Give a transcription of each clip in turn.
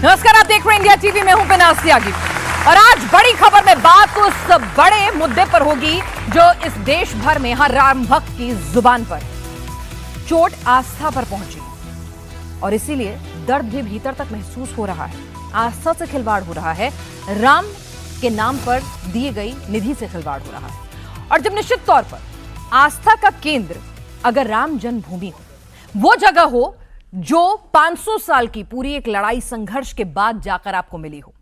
नमस्कार, आप देख रहे हैं इंडिया टीवी में हूं बिनास त्यागी और आज बड़ी खबर में बात उस बड़े मुद्दे पर होगी जो इस देश भर में हर राम भक्त की जुबान पर चोट आस्था पर पहुंची और इसीलिए दर्द भी भीतर तक महसूस हो रहा है। आस्था से खिलवाड़ हो रहा है, राम के नाम पर दी गई निधि से खिलवाड़ हो रहा है। और जब निश्चित तौर पर आस्था का केंद्र अगर राम जन्मभूमि हो, वो जगह हो जो 500 साल की पूरी एक लड़ाई संघर्ष के बाद जाकर आपको मिली हो,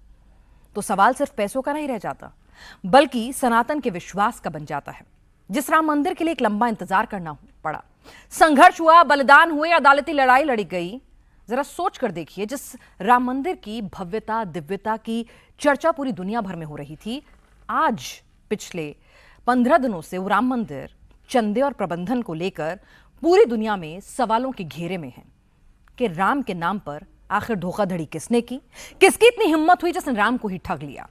तो सवाल सिर्फ पैसों का नहीं रह जाता, बल्कि सनातन के विश्वास का बन जाता है। जिस राम मंदिर के लिए एक लंबा इंतजार करना पड़ा, संघर्ष हुआ, बलिदान हुए, अदालती लड़ाई लड़ी गई, जरा सोच कर देखिए, जिस राम मंदिर की भव्यता दिव्यता की चर्चा पूरी दुनिया भर में हो रही थी, आज पिछले 15 दिनों से वो राम मंदिर चंदे और प्रबंधन को लेकर पूरी दुनिया में सवालों के घेरे में है कि राम के नाम पर आखिर धोखाधड़ी किसने की, किसकी इतनी हिम्मत हुई जिसने राम को ही ठग लिया।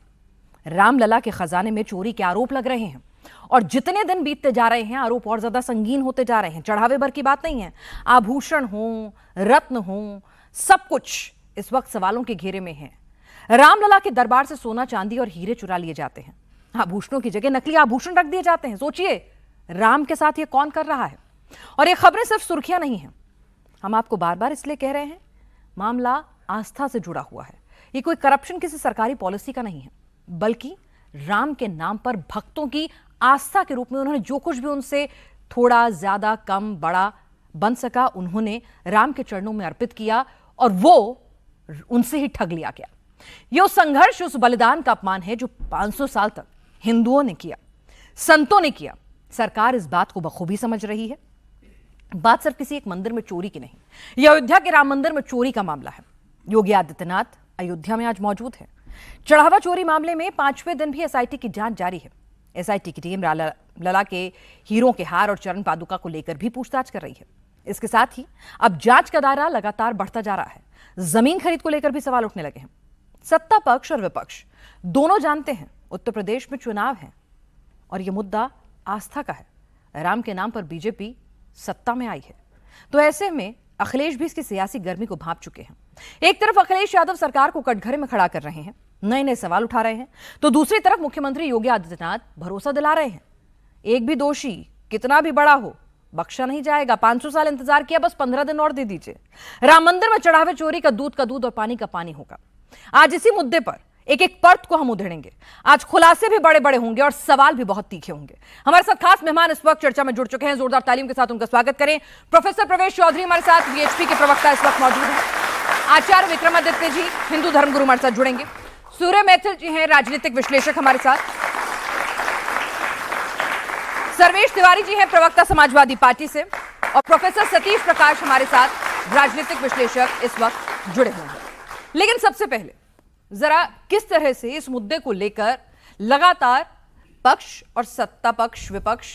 रामलला के खजाने में चोरी के आरोप लग रहे हैं और जितने दिन बीतते जा रहे हैं आरोप और ज्यादा संगीन होते जा रहे हैं। चढ़ावे भर की बात नहीं है, आभूषण हो, रत्न हो, सब कुछ इस वक्त सवालों के घेरे में है। रामलला के दरबार से सोना चांदी और हीरे चुरा लिए जाते हैं, आभूषणों की जगह नकली आभूषण रख दिए जाते हैं। सोचिए राम के साथ ये कौन कर रहा है। और ये खबरें सिर्फ सुर्खियां नहीं हैं, हम आपको बार बार इसलिए कह रहे हैं, मामला आस्था से जुड़ा हुआ है। ये कोई करप्शन किसी सरकारी पॉलिसी का नहीं है, बल्कि राम के नाम पर भक्तों की आस्था के रूप में उन्होंने जो कुछ भी उनसे थोड़ा ज्यादा कम बड़ा बन सका, उन्होंने राम के चरणों में अर्पित किया और वो उनसे ही ठग लिया गया। ये उस संघर्ष, उस बलिदान का अपमान है जो 500 साल तक हिंदुओं ने किया, संतों ने किया। सरकार इस बात को बखूबी समझ रही है। बात सिर्फ किसी एक मंदिर में चोरी की नहीं, यह अयोध्या के राम मंदिर में चोरी का मामला है। योगी आदित्यनाथ अयोध्या में आज मौजूद है। चढ़ावा चोरी मामले में 5वें दिन भी एसआईटी की जांच जारी है। एसआईटी की टीम लला के हीरों के हार और चरण पादुका को लेकर भी पूछताछ कर रही है। इसके साथ ही अब जांच का दायरा लगातार बढ़ता जा रहा है। जमीन खरीद को लेकर भी सवाल उठने लगे हैं। सत्ता पक्ष और विपक्ष दोनों जानते हैं उत्तर प्रदेश में चुनाव है और यह मुद्दा आस्था का है। राम के नाम पर बीजेपी सत्ता में आई है, तो ऐसे में अखिलेश भी इसकी सियासी गर्मी को भांप चुके हैं। एक तरफ अखिलेश यादव सरकार को कटघरे में खड़ा कर रहे हैं, नए नए सवाल उठा रहे हैं, तो दूसरी तरफ मुख्यमंत्री योगी आदित्यनाथ भरोसा दिला रहे हैं, एक भी दोषी कितना भी बड़ा हो बख्शा नहीं जाएगा। 500 साल इंतजार किया, बस 15 दिन और दे दीजिए। राम मंदिर में चढ़ावे चोरी का दूध और पानी का पानी होगा। आज इसी मुद्दे पर एक एक परत को हम उधेड़ेंगे। आज खुलासे भी बड़े बड़े होंगे और सवाल भी बहुत तीखे होंगे। हमारे साथ खास मेहमान इस वक्त चर्चा में जुड़ चुके हैं, जोरदार तालियों के साथ उनका स्वागत करें। प्रोफेसर प्रवेश चौधरी हमारे साथ, वीएचपी के प्रवक्ता इस वक्त मौजूद हैं। आचार्य विक्रमादित्य जी, हिंदू धर्मगुरु हमारे साथ जुड़ेंगे। सूर्य मैथिल जी हैं, राजनीतिक विश्लेषक हमारे साथ। सर्वेश तिवारी जी हैं, प्रवक्ता समाजवादी पार्टी से। और प्रोफेसर सतीश प्रकाश हमारे साथ, राजनीतिक विश्लेषक इस वक्त जुड़े हुए हैं। लेकिन सबसे पहले जरा किस तरह से इस मुद्दे को लेकर लगातार पक्ष और सत्ता पक्ष विपक्ष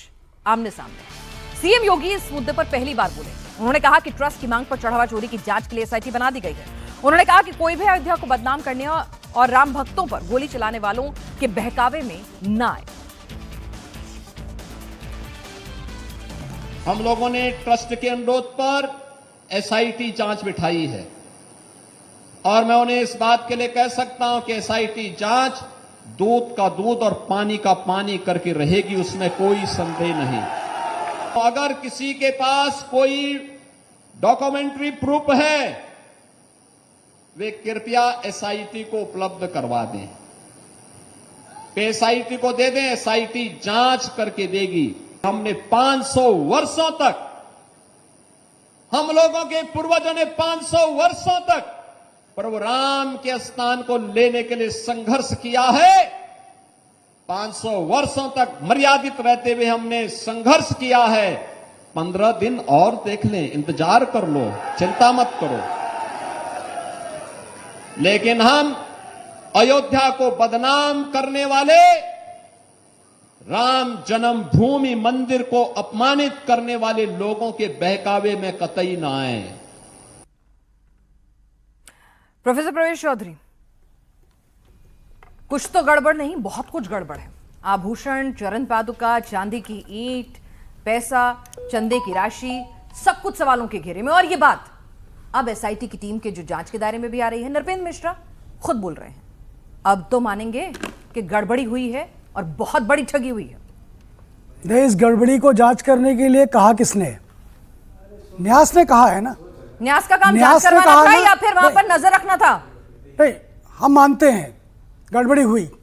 आमने सामने। सीएम योगी इस मुद्दे पर पहली बार बोले। उन्होंने कहा कि ट्रस्ट की मांग पर चढ़ावा चोरी की जांच के लिए एसआईटी बना दी गई है। उन्होंने कहा कि कोई भी अयोध्या को बदनाम करने और राम भक्तों पर गोली चलाने वालों के बहकावे में न आए। हम लोगों ने ट्रस्ट के अनुरोध पर एसआईटी जांच बिठाई है और मैं उन्हें इस बात के लिए कह सकता हूं कि एसआईटी जांच दूध का दूध और पानी का पानी करके रहेगी, उसमें कोई संदेह नहीं। तो अगर किसी के पास कोई डॉक्यूमेंट्री प्रूफ है, वे कृपया एसआईटी को उपलब्ध करवा दें, एसआईटी को दे दें, एसआईटी जांच करके देगी। हमने 500 वर्षों तक, हम लोगों के पूर्वजों ने 500 वर्षों तक प्रभु राम के स्थान को लेने के लिए संघर्ष किया है। 500 वर्षों तक मर्यादित रहते हुए हमने संघर्ष किया है। 15 दिन और देख लें, इंतजार कर लो, चिंता मत करो। लेकिन हम अयोध्या को बदनाम करने वाले, राम जन्मभूमि मंदिर को अपमानित करने वाले लोगों के बहकावे में कतई ना आए। प्रोफेसर प्रवेश चौधरी, कुछ तो गड़बड़ नहीं, बहुत कुछ गड़बड़ है। आभूषण, चरण पादुका, चांदी की ईंट, पैसा, चंदे की राशि, सब कुछ सवालों के घेरे में। और ये बात अब एसआईटी की टीम के जो जांच के दायरे में भी आ रही है। नृपेंद्र मिश्रा, खुद बोल रहे हैं अब तो मानेंगे कि गड़बड़ी हुई है और बहुत बड़ी ठगी हुई है। इस गड़बड़ी को जांच करने के लिए कहा किसने? न्यास ने कहा है ना। न्यास का काम न्यास जांच ने करवाना कहा था ना, या फिर वहां पर नजर रखना था? नहीं, हम मानते हैं गड़बड़ी हुई, हम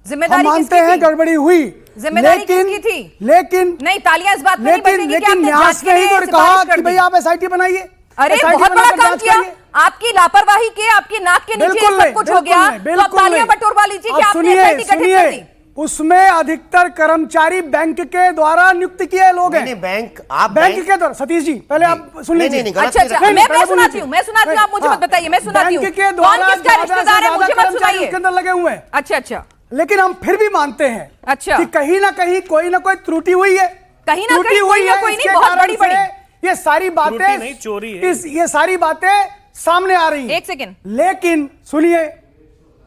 जिम्मेदारी मानते किसकी हैं थी? गड़बड़ी हुई, जिम्मेदारी किसकी थी? लेकिन नहीं, तालियां इस बात पे नहीं बजेंगी कि लेकिन आपने न्यास जांच के ने ही लिए तो सिफारिश कहा कर कि दी। भाई आप एसआईटी बनाइए। अरे SIT बहुत बड़ा बनाकर काम जांच किया करिए। आपकी लापरवाही के, आपकी नाक के नीचे बिल्कुल सब नहीं, कुछ हो बिल्कुल गया नहीं, तो आप बिल्कुल तालियां नहीं। बटोरवा लीजिए कि अब आपने एसआईटी गठित कर दी। उसमें अधिकतर कर्मचारी बैंक के द्वारा नियुक्त किए लोग हैं। नहीं, बैंक आप बैंक के द्वारा। सतीश जी पहले आप सुन लीजिए। नहीं, गलत अच्छा अच्छा, नहीं, मैं पहले सुनाती हूँ, आप मुझे मत बताइए, मैं सुनाती हूँ। बैंक के कौन द्वारा किसका रिश्तेदार है मुझे मत सुनाइए। उसके अंदर लगे हुए हैं। अच्छा अच्छा, लेकिन हम फिर भी मानते हैं अच्छा। कि कहीं ना कहीं कोई ना कोई त्रुटि हुई है, कहीं ना कहीं कोई ना कोई नहीं, इसके बहुत कारण बड़ी बड़ी। से ये सारी बातें नहीं, चोरी है। ये सारी बातें सामने आ रही हैं। एक सेकंड। लेकिन सुनिए,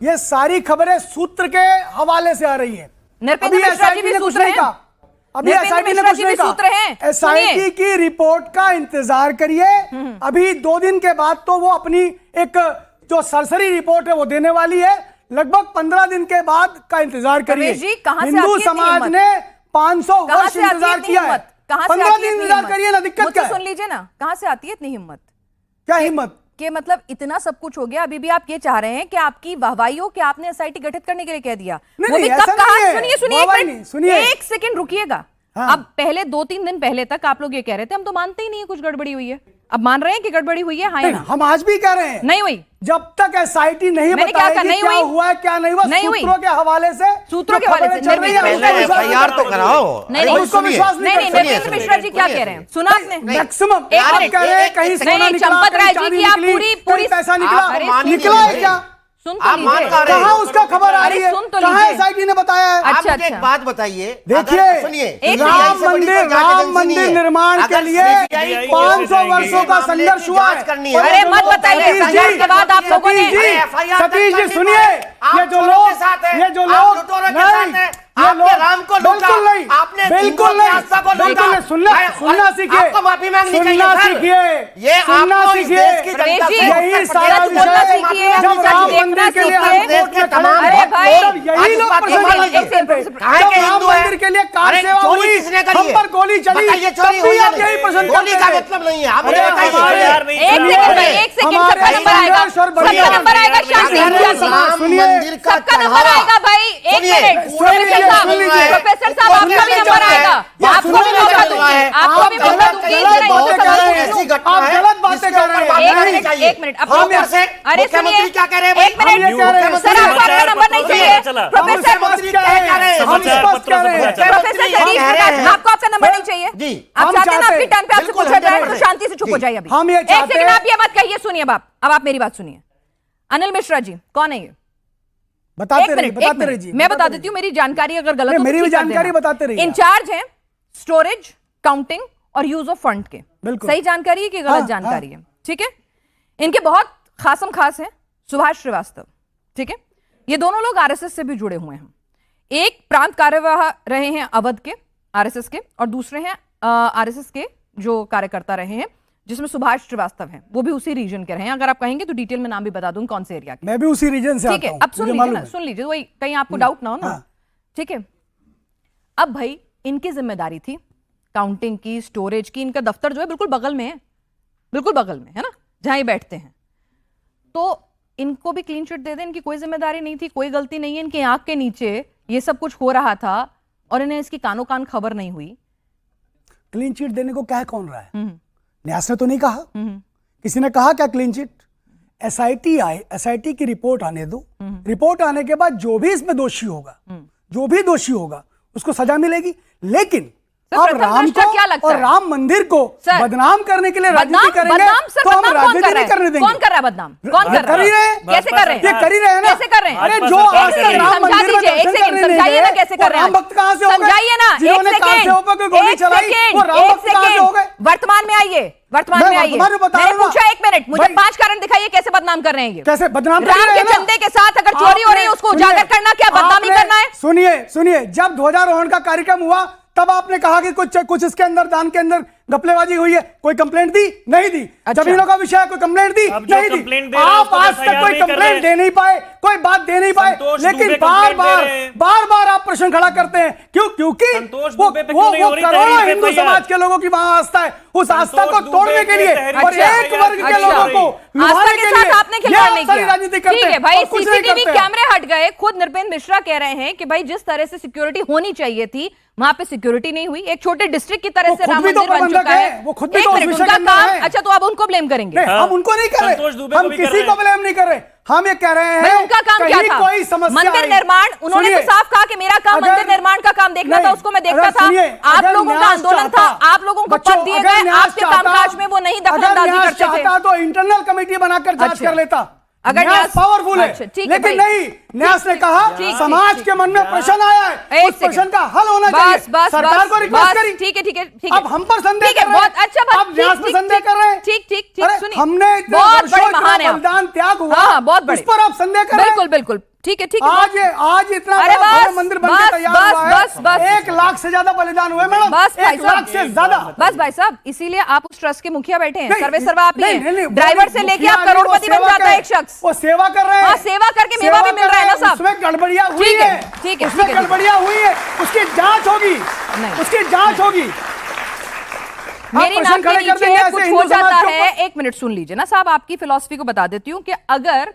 ये सारी खबरें सूत्र के हवाले से आ रही हैं। नृपेंद्र अभी मिश्रा जी SIT भी ने कुछ सूत्र नहीं हैं। कहा, अभी नृपेंद्र SIT ने मिश्रा कुछ जी नहीं भी सूत्र हैं। कहा। SIT सुनिए। की रिपोर्ट का इंतजार करिए। अभी 2 दिन के बाद तो वो अपनी एक जो सरसरी रिपोर्ट है वो देने वाली है। लगभग 15 दिन के बाद का इंतजार करिए। रमेश जी, कहां से हिंदू आती है इतनी समाज हिम्मत? ने 500 कहां वर्ष से आती है इंतजार इतनी किया है। हिम्मत? कहां से 15 आती है दिन इतनी इंतजार हिम्मत? करिए ना, दिक्कत मुझसे क्या है? सुन लीजिए ना, कहां से आती है इतनी हिम्मत क्या हिम्मत? कि मतलब इतना सब कुछ हो गया, अभी भी आप ये चाह रहे हैं कि आपकी वाहवाही हो कि आपने एसआईटी गठित करने के लिए कह दिया। नहीं, वो भी नहीं, कब ऐसा कहा? नहीं है। सुनिए सुनिए, वाहवाही नहीं, सुनिए। एक सेकंड रुकिएगा। हाँ। अब पहले 2-3 दिन पहले तक आप लोग ये कह रहे थे हम तो मानते ही नहीं है कुछ गड़बड़ी हुई है। अब मान रहे हैं कि गड़बड़ी हुई है? हाँ या नहीं, ना? हम आज भी कह रहे हैं नहीं हुई। जब तक SIT नहीं मैंने क्या कहा? बताएगी नहीं क्या हुई। हुआ है क्या नहीं हुआ, नहीं हुई। सूत्रों के हवाले से सूत्रों जो के हवाले खबरें से, चल रही हैं, नहीं, उसको नहीं, विश्वास FIR तो कराओ। नहीं, अरे नहीं, उसको सुनिए। विश्वास नहीं नहीं, कर सकते। नृपेंद्र मिश्रा जी क्या कह रहे हैं? सुना आपने? मैक्सिमम एक आप मिनट, कह रहे हैं कहीं सोना नहीं, निकला, चंपत राय कहीं जी चांदी की आप निकली, पूरी कहीं पैसा निकला, आप मान ही निकला नहीं है रहे। क्या? सुन तो आप मान लीजिए। कहा रहे हैं। कहाँ उसका खबर आ अरे रही है? सुन तो कहाँ लीजिए। SIT ने बताया है? आप अच्छा, मुझे एक अच्छा। बात बताइए। देखिए, अगर- सुनिए, एक राम CBI से बड़ी मंदिर कोई जांच एजेंसी नहीं है। निर्माण के अगर लिए CBI को 500 वर्षों का मामले संघर्ष की हुआ जांच है। करनी है। अरे मत बताइए, सतीश संघर्ष जी, के बाद आप लोगों ने- सतीश जी, अरे FIR सतीश जी दर्ज सुनिए, करनी ये जो आप लोग के साथ हैं, ये जो आप लोग लुटेरों के नहीं, साथ हैं, ये आपने लोग राम को लूटा, बिल्कुल नहीं, आपने बिल्कुल हिंदुओं की नहीं, आस्था को लूटा। बिल्कुल नहीं, सुनना सीखिए, आपको माफी मांगनी चाहिए सुनना सर। सीखिए, ये सुनना आपको इस सीखिए। देश की जनता रमेश जी, से यही उत्तर सारा प्रदेश विषय में है। सीखिए, जब अपनी राम देखना मंदिर के लिए सीखिए। हम कोर्ट में खड़े तमाम हुए, अरे भाई, तब यही लोग आज प्रश्न बात करते एक थे। सेकंड, कहाँ जब के राम हिंदू हैं? मंदिर के लिए कार अरे सेवा चोरी हुई, किसने करी हम है? पर गोली चली, बताइए, चोरी तब भी हुई है आप नहीं? यही प्रश्न गोली करते का थे। मतलब नहीं है, आप मुझे अरे बताइए। हमारे- एक सेकंड भाई, एक सेकंड, सबका हमारे नंबर आएगा, संघर्ष और सबका बलिदान- नंबर आएगा, शांति अरे शांति। राम सुनिए, मंदिर का सबका नंबर चढ़ावा। आएगा भाई, एक सुनिए, मिनट। सुन लीजिए, प्रोफेसर साहब, सुन लीजिए। प्रोफेसर साहब, आपका भी नंबर आएगा, आपको भी मौका दूंगी, आपको भी मौका दूंगी। गलत जरा बातें इनको कर रहे समझ हैं। लो। आप गलत बातें कर रहे हैं। एक मिनट, अब अरे मुख्यमंत्री सुनिए, क्या कह रहे हैं भाई? एक मिनट, हम ये कह रहे हैं, सर आपको अपना नंबर नहीं चाहिए। चला। प्रोफेसर मुख्यमंत्री क्या कह रहे हैं? हम स्पष्ट कह रहे हैं। प्रोफेसर शरीफ प्रकाश, आपको आपका नंबर नहीं चाहिए? जी। आप हम चाहते हैं ना चाहते आपकी हैं। टर्न पे आपसे बिल्कुल, पूछा जाए, 100% तो शांति से चुप हो जी। जाइए अभी। हम ये एक चाहते सेकंड, हैं। आप ये मत कहिए, सुनिए अब आप मेरी बात सुनिए। अनिल मिश्रा जी कौन है ये? बताते रहिए जी। मैं बता देती हूँ, मेरी जानकारी अगर गलत हो तो मेरी भी ठीक कर जानकारी देना। बताते रहिए। इंचार्ज है स्टोरेज, काउंटिंग और यूज ऑफ फंड के। बिल्कुल। सही जानकारी है कि गलत हाँ, जानकारी है? ठीक है। इनके बहुत खासम खास हैं सुभाष श्रीवास्तव, ठीक है। ये दोनों लोग आरएसएस से भी जुड़े हुए हैं। एक प्रांत कार्यवाह रहे हैं अवध के आरएसएस के, और दूसरे हैं आरएसएस के जो कार्यकर्ता रहे हैं, जिसमें सुभाष श्रीवास्तव हैं, वो भी उसी रीजन के रहे हैं। अगर आप कहेंगे तो डिटेल में नाम भी बता दूं कौन से एरिया के। मैं भी उसी रीजन से ठीक आता है, हूं, अब सुन मुझे लीजिए मालूम ना, है। सुन लीजिए, वही कहीं आपको डाउट ना हो ना। हाँ। ठीक है, अब भाई इनकी जिम्मेदारी थी काउंटिंग की, स्टोरेज की। इनका दफ्तर जो है बिल्कुल बगल में है, बिल्कुल बगल में है ना, जहां ये बैठते हैं। तो इनको भी क्लीन चिट दे दें, इनकी कोई जिम्मेदारी नहीं थी, कोई गलती नहीं है, इनकी आंख के नीचे ये सब कुछ हो रहा था और इन्हें इसकी कानो कान खबर नहीं हुई। क्लीन चिट देने को कह कौन रहा है? न्यास ने तो नहीं कहा। किसी ने कहा क्या क्लीन चिट? एसआईटी आए, एसआईटी की रिपोर्ट आने दो। रिपोर्ट आने के बाद जो भी इसमें दोषी होगा उसको सजा मिलेगी। लेकिन तो अब प्रथम राम दृष्टया को क्या लगता और है? राम मंदिर को सर, बदनाम करने के लिए राजनीति करेंगे बदनाम सर, तो हम बदनाम कौन राजनीति कर रहा नहीं करने है? देंगे। कौन कर रहा है बदनाम? कौन कर रहा कर ही है? रहे हैं। कैसे कर रहे हैं? ये कर ही रहे हैं ना। कैसे कर रहे हैं? अरे जो एक आज तक सेकंड, राम समझा मंदिर में दीजिए, एक दर्शन सेकंड, करने नहीं समझाइए ना गए, कैसे वो कर रहे हैं। राम भक्त कहां से हो गए? समझाइए ना, जिन्होंने एक कांसे होकर के सेकंड, गोली एक चलाई, सेकंड, वो राम एक भक्त कहां से हो गए? सेकंड। वर्तमान में आइए, वर्तमान मैं में आइए। वर्तमान में बता मैंने रहा हूं पूछा, एक मिनट, मुझे भाई- 5 कारण दिखाइए कैसे बदनाम कर रहे हैं ये। कैसे बदनाम कर राम रहे के हैं ना? चंदे के साथ अगर चोरी हो रही है उसको उजागर करना क्या बदनामी करना है? सुनिए, जब ध्वजारोहण का कार्यक्रम हुआ तब आपने कहा कि कुछ इसके अंदर दान के अंदर घपलेबाजी हुई है, कोई कंप्लेंट दी नहीं दी। अच्छा। जमीनों का विषय है, कोई कंप्लेंट दी अब जो नहीं दी। कंप्लेंट दे रहे हैं, आप उसको आज तक FIR कोई नहीं कर कंप्लेंट रहे। दे नहीं पाए, कोई बात दे नहीं पाए, संतोष लेकिन दुबे बार कंप्लेंट दे बार रहे हैं। बार बार आप प्रश्न खड़ा करते हैं। क्योंकि संतोष वो दुबे पे क्यों नहीं हो रही करोड़ों तहरीर हिंदू FIR? समाज के लोगों की वहां आस्था है, उस आस्था को संतोष तोड़ने दुबे के पे लिए तहरीर और FIR एक वर्ग के अच्छा। लोगों को आस्था लुभाने के के साथ लिए आपने खिलवाड़ नहीं सारी किया। राजनीति करते ठीक है हैं भाई, और कुछ नहीं सीसीटीवी करते हैं। कैमरे हट गए। खुद नृपेंद्र मिश्रा कह रहे हैं कि भाई जिस तरह से सिक्योरिटी होनी चाहिए थी वहां पे सिक्योरिटी नहीं हुई। एक छोटे डिस्ट्रिक्ट की तरह वो से खुद राम भी तो मंदिर बन प्रबंधक चुका है। हैं, वो खुद भी एक तो उस मिनट, विषय उनका के अंदर काम हैं। अच्छा, तो अब उनको ब्लेम करेंगे। नहीं, हम उनको नहीं कर संतोष रहे, दुबे को हम भी कर किसी रहे को हैं। ब्लेम नहीं कर रहे, हम ये कह रहे भाई हैं उनका काम क्या कहीं था? कोई समस्या मंदिर आई। निर्माण, उन्होंने तो सुनिए, साफ कहा कि मेरा काम अगर- मंदिर निर्माण का काम देखना था, नहीं, उसको मैं देखता अगर था। सुनिए, आप अगर लोगों का न्यास आंदोलन था, चाहता- आप लोगों को बच्चों, पद दिए अगर गए, न्यास आपके चाहता- कामकाज में वो नहीं अगर दखलंदाजी न्यास करते थे। चाहता तो इंटरनल कमेटी बनाकर जांच अच्छा। कर लेता। अगर न्यास न्यास- पावरफुल है, अच्छा, ठीक है लेकिन भाई। नहीं, न्यास ने कहा ठीक, समाज ठीक, के मन में प्रश्न आया है, एक उस प्रश्न सेकंड। का हल होना चाहिए। बस सरकार को रिक्वेस्ट करी, ठीक है ठीक है ठीक है। अब हम पर संदेह ठीक है, कर रहे हैं। बहुत अच्छा बात। अब न्यास ठीक, पर ठीक, संदेह ठीक, कर रहे हैं। ठीक ठीक ठीक, अरे, सुनिए, हमने इतने बहुत वर्षों बड़े इतना महान है आप। बलिदान त्याग हुआ, हाँ, बहुत बड़े। उस पर आप संदेह कर रहे हैं। बिल्कुल बिल्कुल, ठीक है ठीक है। आज इतना अरे बड़ा बस, भव्य मंदिर बनकर बस, तैयार बस, हुआ है। बस, बस। 1 लाख से ज्यादा बलिदान हुए मैडम, बस भाई 1 लाख से ज्यादा। बस भाई साहब, इसीलिए आप उस ट्रस्ट के मुखिया बैठे हैं। नहीं, सर्वे सर्वा आप ही नहीं, नहीं, हैं। वो ड्राइवर नहीं, से लेके मुखिया आप नहीं, वो करोड़पति बन सेवक जाता है है। एक शख्स। वो सेवा कर रहे हैं। हाँ, सेवा करके मेवा भी सेवा मिल कर रहा है ना साहब। उसमें गड़बड़ियां हुई ठीक है, है, ठीक है, उसमें ठीक है। गड़बड़ियां हुई है, उसकी जांच होगी, नहीं। उसकी जांच होगी। मेरी प्रश्न नाक के खड़े कर देंगे नीचे ऐसे कुछ हिंदू हो जाता समाज के है। ऊपर। एक मिनट सुन लीजिए ना साहब, आपकी फिलॉसफी को बता देती हूँ कि अगर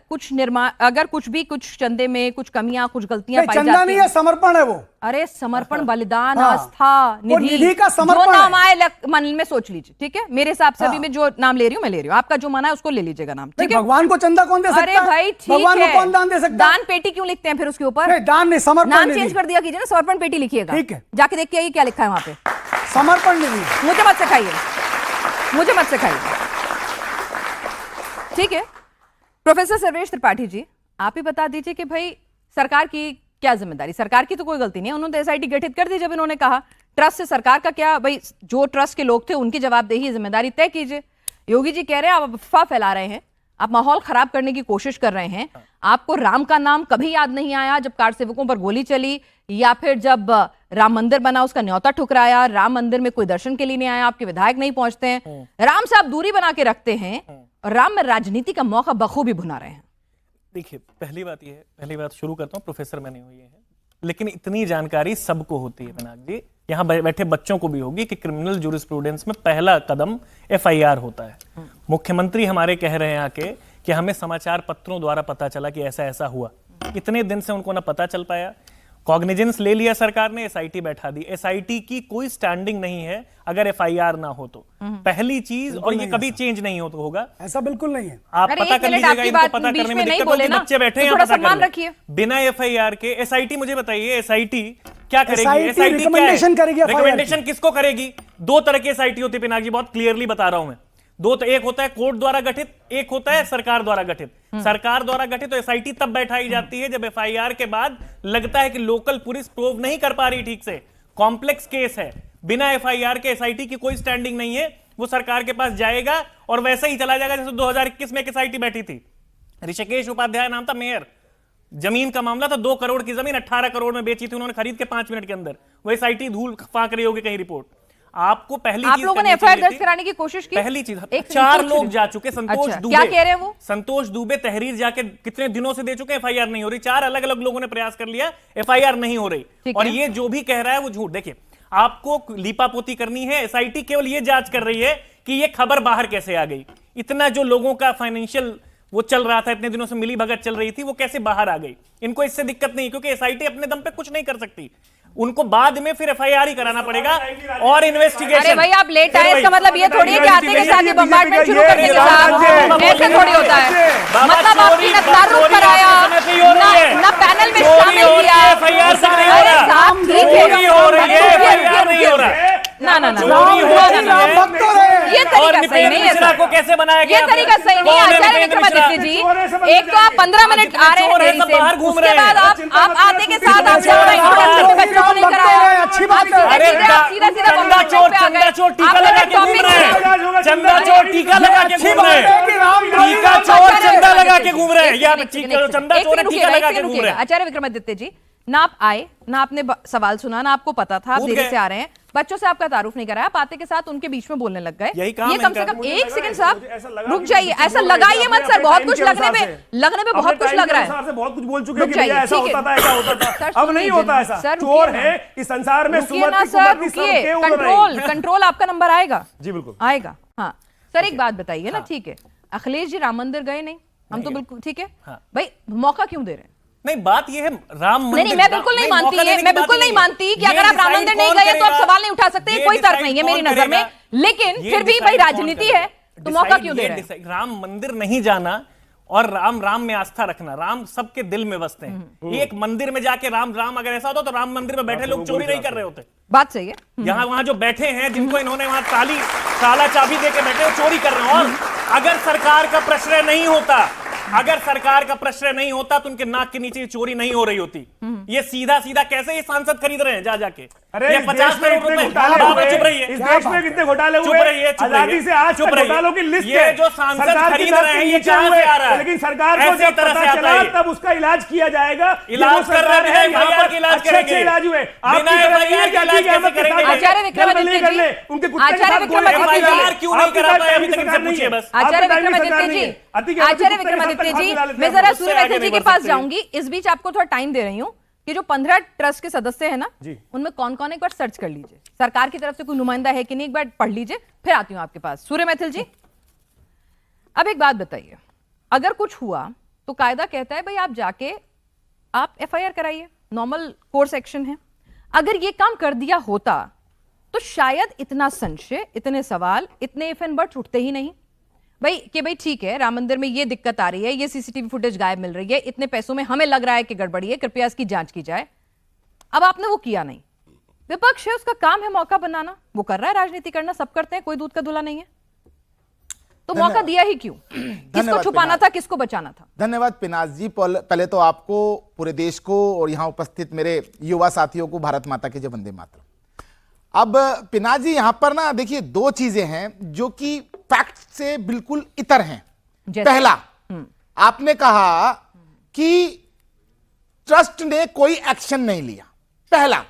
कुछ भी कुछ चंदे में कुछ कमियां, कुछ गलतियां नहीं, पाई चंदा जाती नहीं हैं। है, समर्पण है वो। अरे समर्पण, बलिदान, हाँ। आस्था, वो निधि का समर्पण जो नाम है। आए मन में सोच लीजिए। ठीक है, मेरे हिसाब से अभी हाँ। मैं जो नाम ले रही हूँ मैं ले रही हूँ, आपका जो माना है उसको ले लीजिएगा नाम। ठीक नहीं, है, भगवान को चंदा कौन दे सकता अरे है? भाई ठीक भगवान है, को कौन दान दे सकता है? दान पेटी क्यों लिखते हैं फिर उसके ऊपर? नहीं, दान नहीं, समर्पण नाम निधि। चेंज कर दिया कीजिए ना, समर्पण पेटी लिखिएगा। ठीक है। जाके देख के आइए क्या लिखा है वहां पे। समर्पण निधि। मुझे मत सिखाइए, मुझे मत सिखाइए। ठीक है, प्रोफेसर सर्वेश त्रिपाठी जी, आप ही बता दीजिए कि भाई सरकार की क्या जिम्मेदारी? सरकार की तो कोई गलती नहीं है, उन्होंने एसआईटी गठित कर दी जब इन्होंने कहा। ट्रस्ट से सरकार का क्या? भाई जो ट्रस्ट के लोग थे उनकी जवाबदेही, जिम्मेदारी तय कीजिए। योगी जी कह रहे हैं आप अफवाह फैला रहे हैं, आप माहौल खराब करने की कोशिश कर रहे हैं। आपको राम का नाम कभी याद नहीं आया जब कार सेवकों पर गोली चली, या फिर जब राम मंदिर बना उसका न्योता ठुकराया, राम मंदिर में कोई दर्शन के लिए नहीं आया, आपके विधायक नहीं पहुंचते हैं, राम से आप दूरी बना के रखते हैं और राम में राजनीति का मौका बखूबी भुना रहे हैं। देखिए, पहली बात शुरू करता हूँ, प्रोफेसर मैंने हुई है, लेकिन इतनी जानकारी सबको होती है पिनाक जी, यहाँ बैठे बच्चों को भी होगी कि क्रिमिनल जूरिस्प्रूडेंस में पहला कदम एफआईआर होता है। मुख्यमंत्री हमारे कह रहे हैं आके कि हमें समाचार पत्रों द्वारा पता चला कि ऐसा ऐसा हुआ। इतने दिन से उनको ना पता चल पाया, कॉग्निजेंस ले लिया सरकार ने, एसआईटी बैठा दी। एसआईटी की कोई स्टैंडिंग नहीं है अगर एफआईआर ना हो तो, पहली चीज, और ये कभी चेंज नहीं होगा। ऐसा बिल्कुल नहीं है। आप अरे पता एक कर मिनट, लीजिएगा, आपकी इनको बात पता बीच करने में में नहीं दिक्कत बोले होगी, ना, बच्चे बैठे तो हैं थोड़ा यहाँ, पता सम्मान कर रखिए। लें। बिना एफआईआर के एसआईटी, मुझे बताइए एसआईटी क्या करेगी? SIT एसआईटी recommendation करेगी FIR की। रिकमेंडेशन किसको करेगी? दो तरह की एसआईटी होती है पिनाक जी, बहुत क्लियरली बता रहा हूं मैं। एक होता है कोर्ट द्वारा गठित, एक होता है सरकार द्वारा गठित। सरकार द्वारा गठित तो एसआईटी तब बैठाई जाती है जब एफआईआर के बाद लगता है कि लोकल पुलिस प्रूव नहीं कर पा रही ठीक से, कॉम्प्लेक्स केस है। बिना एफआईआर के एसआईटी की कोई स्टैंडिंग नहीं है, वो सरकार के पास जाएगा और वैसे ही चला जाएगा जैसे 2021 में एक एसआईटी बैठी थी, ऋषिकेश उपाध्याय नाम था मेयर, जमीन का मामला था, 2 करोड़ की जमीन 18 करोड़ में बेची थी उन्होंने, खरीद के 5 मिनट के अंदर। वो एसआईटी धूल फांक रही होगी कहीं रिपोर्ट। आपको पहली आप चीज लोगों ने करनी एफआईआर चाहिए दर्ज थी। कराने की कोशिश की? पहली चीज, एक 4 मिनट, लोग जा चुके। संतोष अच्छा, दुबे, क्या कह रहे हैं वो? संतोष दुबे तहरीर जाके कितने दिनों से दे चुके, एफआईआर नहीं हो रही। 4 अलग अलग लोगों ने प्रयास कर लिया, एफआईआर नहीं हो रही। ठीक और है। ये जो भी कह रहा है वो झूठ। देखिए, आपको लीपापोती करनी है, एसआईटी केवल ये जांच कर रही है कि ये खबर बाहर कैसे आ गई। इतना जो लोगों का फाइनेंशियल वो चल रहा था, इतने दिनों से मिली भगत चल रही थी, वो कैसे बाहर आ गई। इनको इससे दिक्कत नहीं, क्योंकि एसआईटी अपने दम पे कुछ नहीं कर सकती, उनको बाद में फिर एफआईआर ही कराना पड़ेगा और इन्वेस्टिगेशन। अरे भाई आप लेट आए, इसका मतलब ये थोड़ी है कि आते के साथ ही बम्बार्डमेंट शुरू कर देंगे साहब, ऐसे थोड़ी होता है। मतलब आपकी ना रुक कर आया, ना पैनल में शामिल किया। एफआईआर से नहीं हो अरे रहा, साहब ठीक है, चोरी हो रही है, एफआईआर नहीं हो रहा। ना ना ना चोरी हो रही ना, है। भक्त हो रहे हैं। ये और तरीका सही निपेंद्र नहीं है मिश्रा सर। को कैसे बनाया गया? ये तरीका सही नहीं है कौन है आचार्य निपेंद्र विक्रमादित्य मिश्रा? जी। एक तो आप 15 मिनट आ रहे हैं चोर है, देरी सब से, बाहर घूम उसके रहे बाद हैं। आप आते के साथ आप चोर है, इंट्रोडक्शन चोर पे बच्चों को नहीं कराया, अच्छी बात है। अरे सीधा सीधा चंदा चोर, चंदा चोर टीका लगा के घूम रहे हैं। चंदा चोर टीका लगा के घूम रहे हैं। टीका चोर चंदा लगा के घूम रहे हैं। या चंदा चोर टीका लगा के घूम रहे हैं। आचार्य विक्रमादित्य जी, ना आप आए, ना आपने सवाल सुना, ना आपको पता था, आप कूद देरी गए। से आ रहे हैं। बच्चों से आपका तारुफ नहीं कराया, आप आते के साथ उनके बीच में बोलने लग गए। यही काम ये कम से इनका। कम एक सेकंड साहब रुक जाइए, ऐसा लगाइए मत सर, बहुत कुछ लगने में बहुत कुछ लग रहा है। बहुत कुछ बोल चुके हैं कि भैया ऐसा होता था, ऐसा होता था, अब नहीं होता ऐसा। सर, चोर है इस संसार में, रुकिए ना सुमति सर, कुमति सब रुकिए, के उड़ रहे कंट्रोल हैं। कंट्रोल आपका नंबर आएगा जी बिल्कुल आएगा। हाँ सर एक बात बताइए ना, ठीक है अखिलेश जी राम मंदिर गए नहीं, हम तो बिल्कुल ठीक है भाई, मौका क्यों दे रहे हैं? नहीं, बात ये है राम मंदिर, नहीं मैं बिल्कुल नहीं मानती है, मैं बिल्कुल नहीं मानती कि अगर आप राम मंदिर नहीं गए तो आप सवाल नहीं उठा सकते, कोई तर्क नहीं है मेरी नजर में, लेकिन फिर भी भाई राजनीति है तो मौका क्यों दे रहे हैं? राम मंदिर नहीं जाना और राम में आस्था रखना, राम सबके दिल में बसते हैं। एक मंदिर में जाके राम अगर ऐसा होता तो राम मंदिर में बैठे लोग चोरी नहीं कर रहे होते। बात सही है। यहाँ वहां जो बैठे हैं, जिनको इन्होंने वहां ताला चाबी देके बैठे, वो चोरी कर रहे हैं। और अगर सरकार का प्रश्रय नहीं होता, अगर सरकार का प्रश्रय नहीं होता तो उनके नाक के नीचे चोरी नहीं हो रही होती। ये सीधा सीधा ये सांसद खरीद रहे हैं जाके। अरे ये 50 करोड़ रुपए, चुप रहिए, इस देश में कितने घोटाले हुए, चुप रहिए, आजादी से आज तक घोटालों की लिस्ट ये जो सांसद खरीद रहे हैं ये कहां से आ रहा है? लेकिन सरकार को ऐसी जब तरह पता से आता चला है। तब उसका इलाज किया जाएगा। इलाज कर रहे हैं, FIR की इलाज करेंगे। अच्छे इलाज हुए, बिना FIR के इलाज कैसे करेंगे? आचार्य विक्रमादित्य जी, उनके कुत्ते के आचार्य साथ गोले विक्रमादित्य जी, FIR क्यों नहीं करा पाए अभी तक, इनसे पूछिए बस। आचार्य विक्रमादित्य जी, मैं जरा सूर्यवंशी जी के पास जाऊंगी। इस बीच आपको थोड़ा टाइम दे रही हूँ कि जो 15 ट्रस्ट के सदस्य हैं ना, उनमें कौन कौन है एक बार सर्च कर लीजिए, सरकार की तरफ से कोई नुमाइंदा है कि नहीं एक बार पढ़ लीजिए, फिर आती हूं आपके पास। सूर्य मैथिल जी अब एक बात बताइए, अगर कुछ हुआ तो कायदा कहता है भाई आप जाके आप FIR कराइए, नॉर्मल कोर्स एक्शन है। अगर ये काम कर दिया होता तो शायद इतना संशय, इतने सवाल, इतने इफ एंड बट्स उठते ही नहीं भाई कि भाई ठीक है राम मंदिर में ये दिक्कत आ रही है, ये CCTV फुटेज गायब मिल रही है, इतने पैसों में हमें लग रहा है कि गड़बड़ी है, कृपया इसकी जांच की जाए। अब आपने वो किया नहीं, विपक्ष है उसका काम है मौका बनाना, वो कर रहा है राजनीति करना, सब करते हैं, कोई दूध का दूल्हा नहीं है, तो मौका दिया ही क्यों? किसको छुपाना था, किसको बचाना था? धन्यवाद पिनाज जी। पहले तो आपको, पूरे देश को और यहाँ उपस्थित मेरे युवा साथियों को भारत माता की जय, वंदे मातरम। अब पिनाज जी यहाँ पर ना देखिए दो चीजें हैं जो कि फैक्ट से बिल्कुल इतर हैं। पहला, आपने कहा कि ट्रस्ट ने कोई एक्शन नहीं लिया, पहला,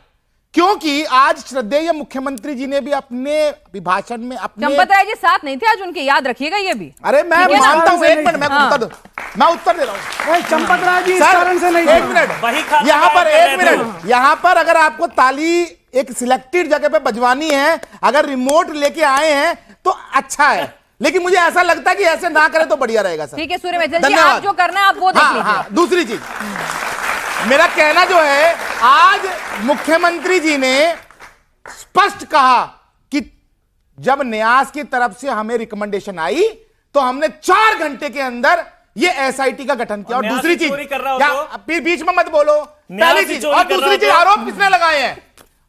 क्योंकि आज श्रद्धेय मुख्यमंत्री जी ने भी अपने अभिभाषण में अपने चंपत राय जी साथ नहीं थे आज उनके, याद रखिएगा ये भी। अरे मैं ठीक है ना? मानता हूं, एक मिनट मैं हाँ। उत्तर दे रहा हूं। चंपत राय जी इस सर, कारण से नहीं एक थे। मिनट वही खाता यहाँ पर, कर एक रहे मिनट यहाँ पर अगर आपको ताली एक सिलेक्टेड जगह पे बजवानी है, अगर रिमोट लेके आए हैं तो अच्छा है, लेकिन मुझे ऐसा लगता है कि ऐसे ना करें तो बढ़िया रहेगा सर। ठीक है सूर्य मैथिल जी, धन्यवाद। आप जो करना है आप वो देख हाँ, लीजिए। हाँ, दूसरी चीज मेरा कहना जो है, आज मुख्यमंत्री जी ने स्पष्ट कहा कि जब न्यास की तरफ से हमें रिकमेंडेशन आई तो हमने 4 घंटे के अंदर ये SIT का गठन किया। और न्यास दूसरी की चीज, चोरी कर रहा हो क्या तो? फिर बीच में मत बोलो, न्यास पहली की चीज। चोरी और कर रहा दूसरी हो चीज, तो? आरोप किसने लगाए हैं?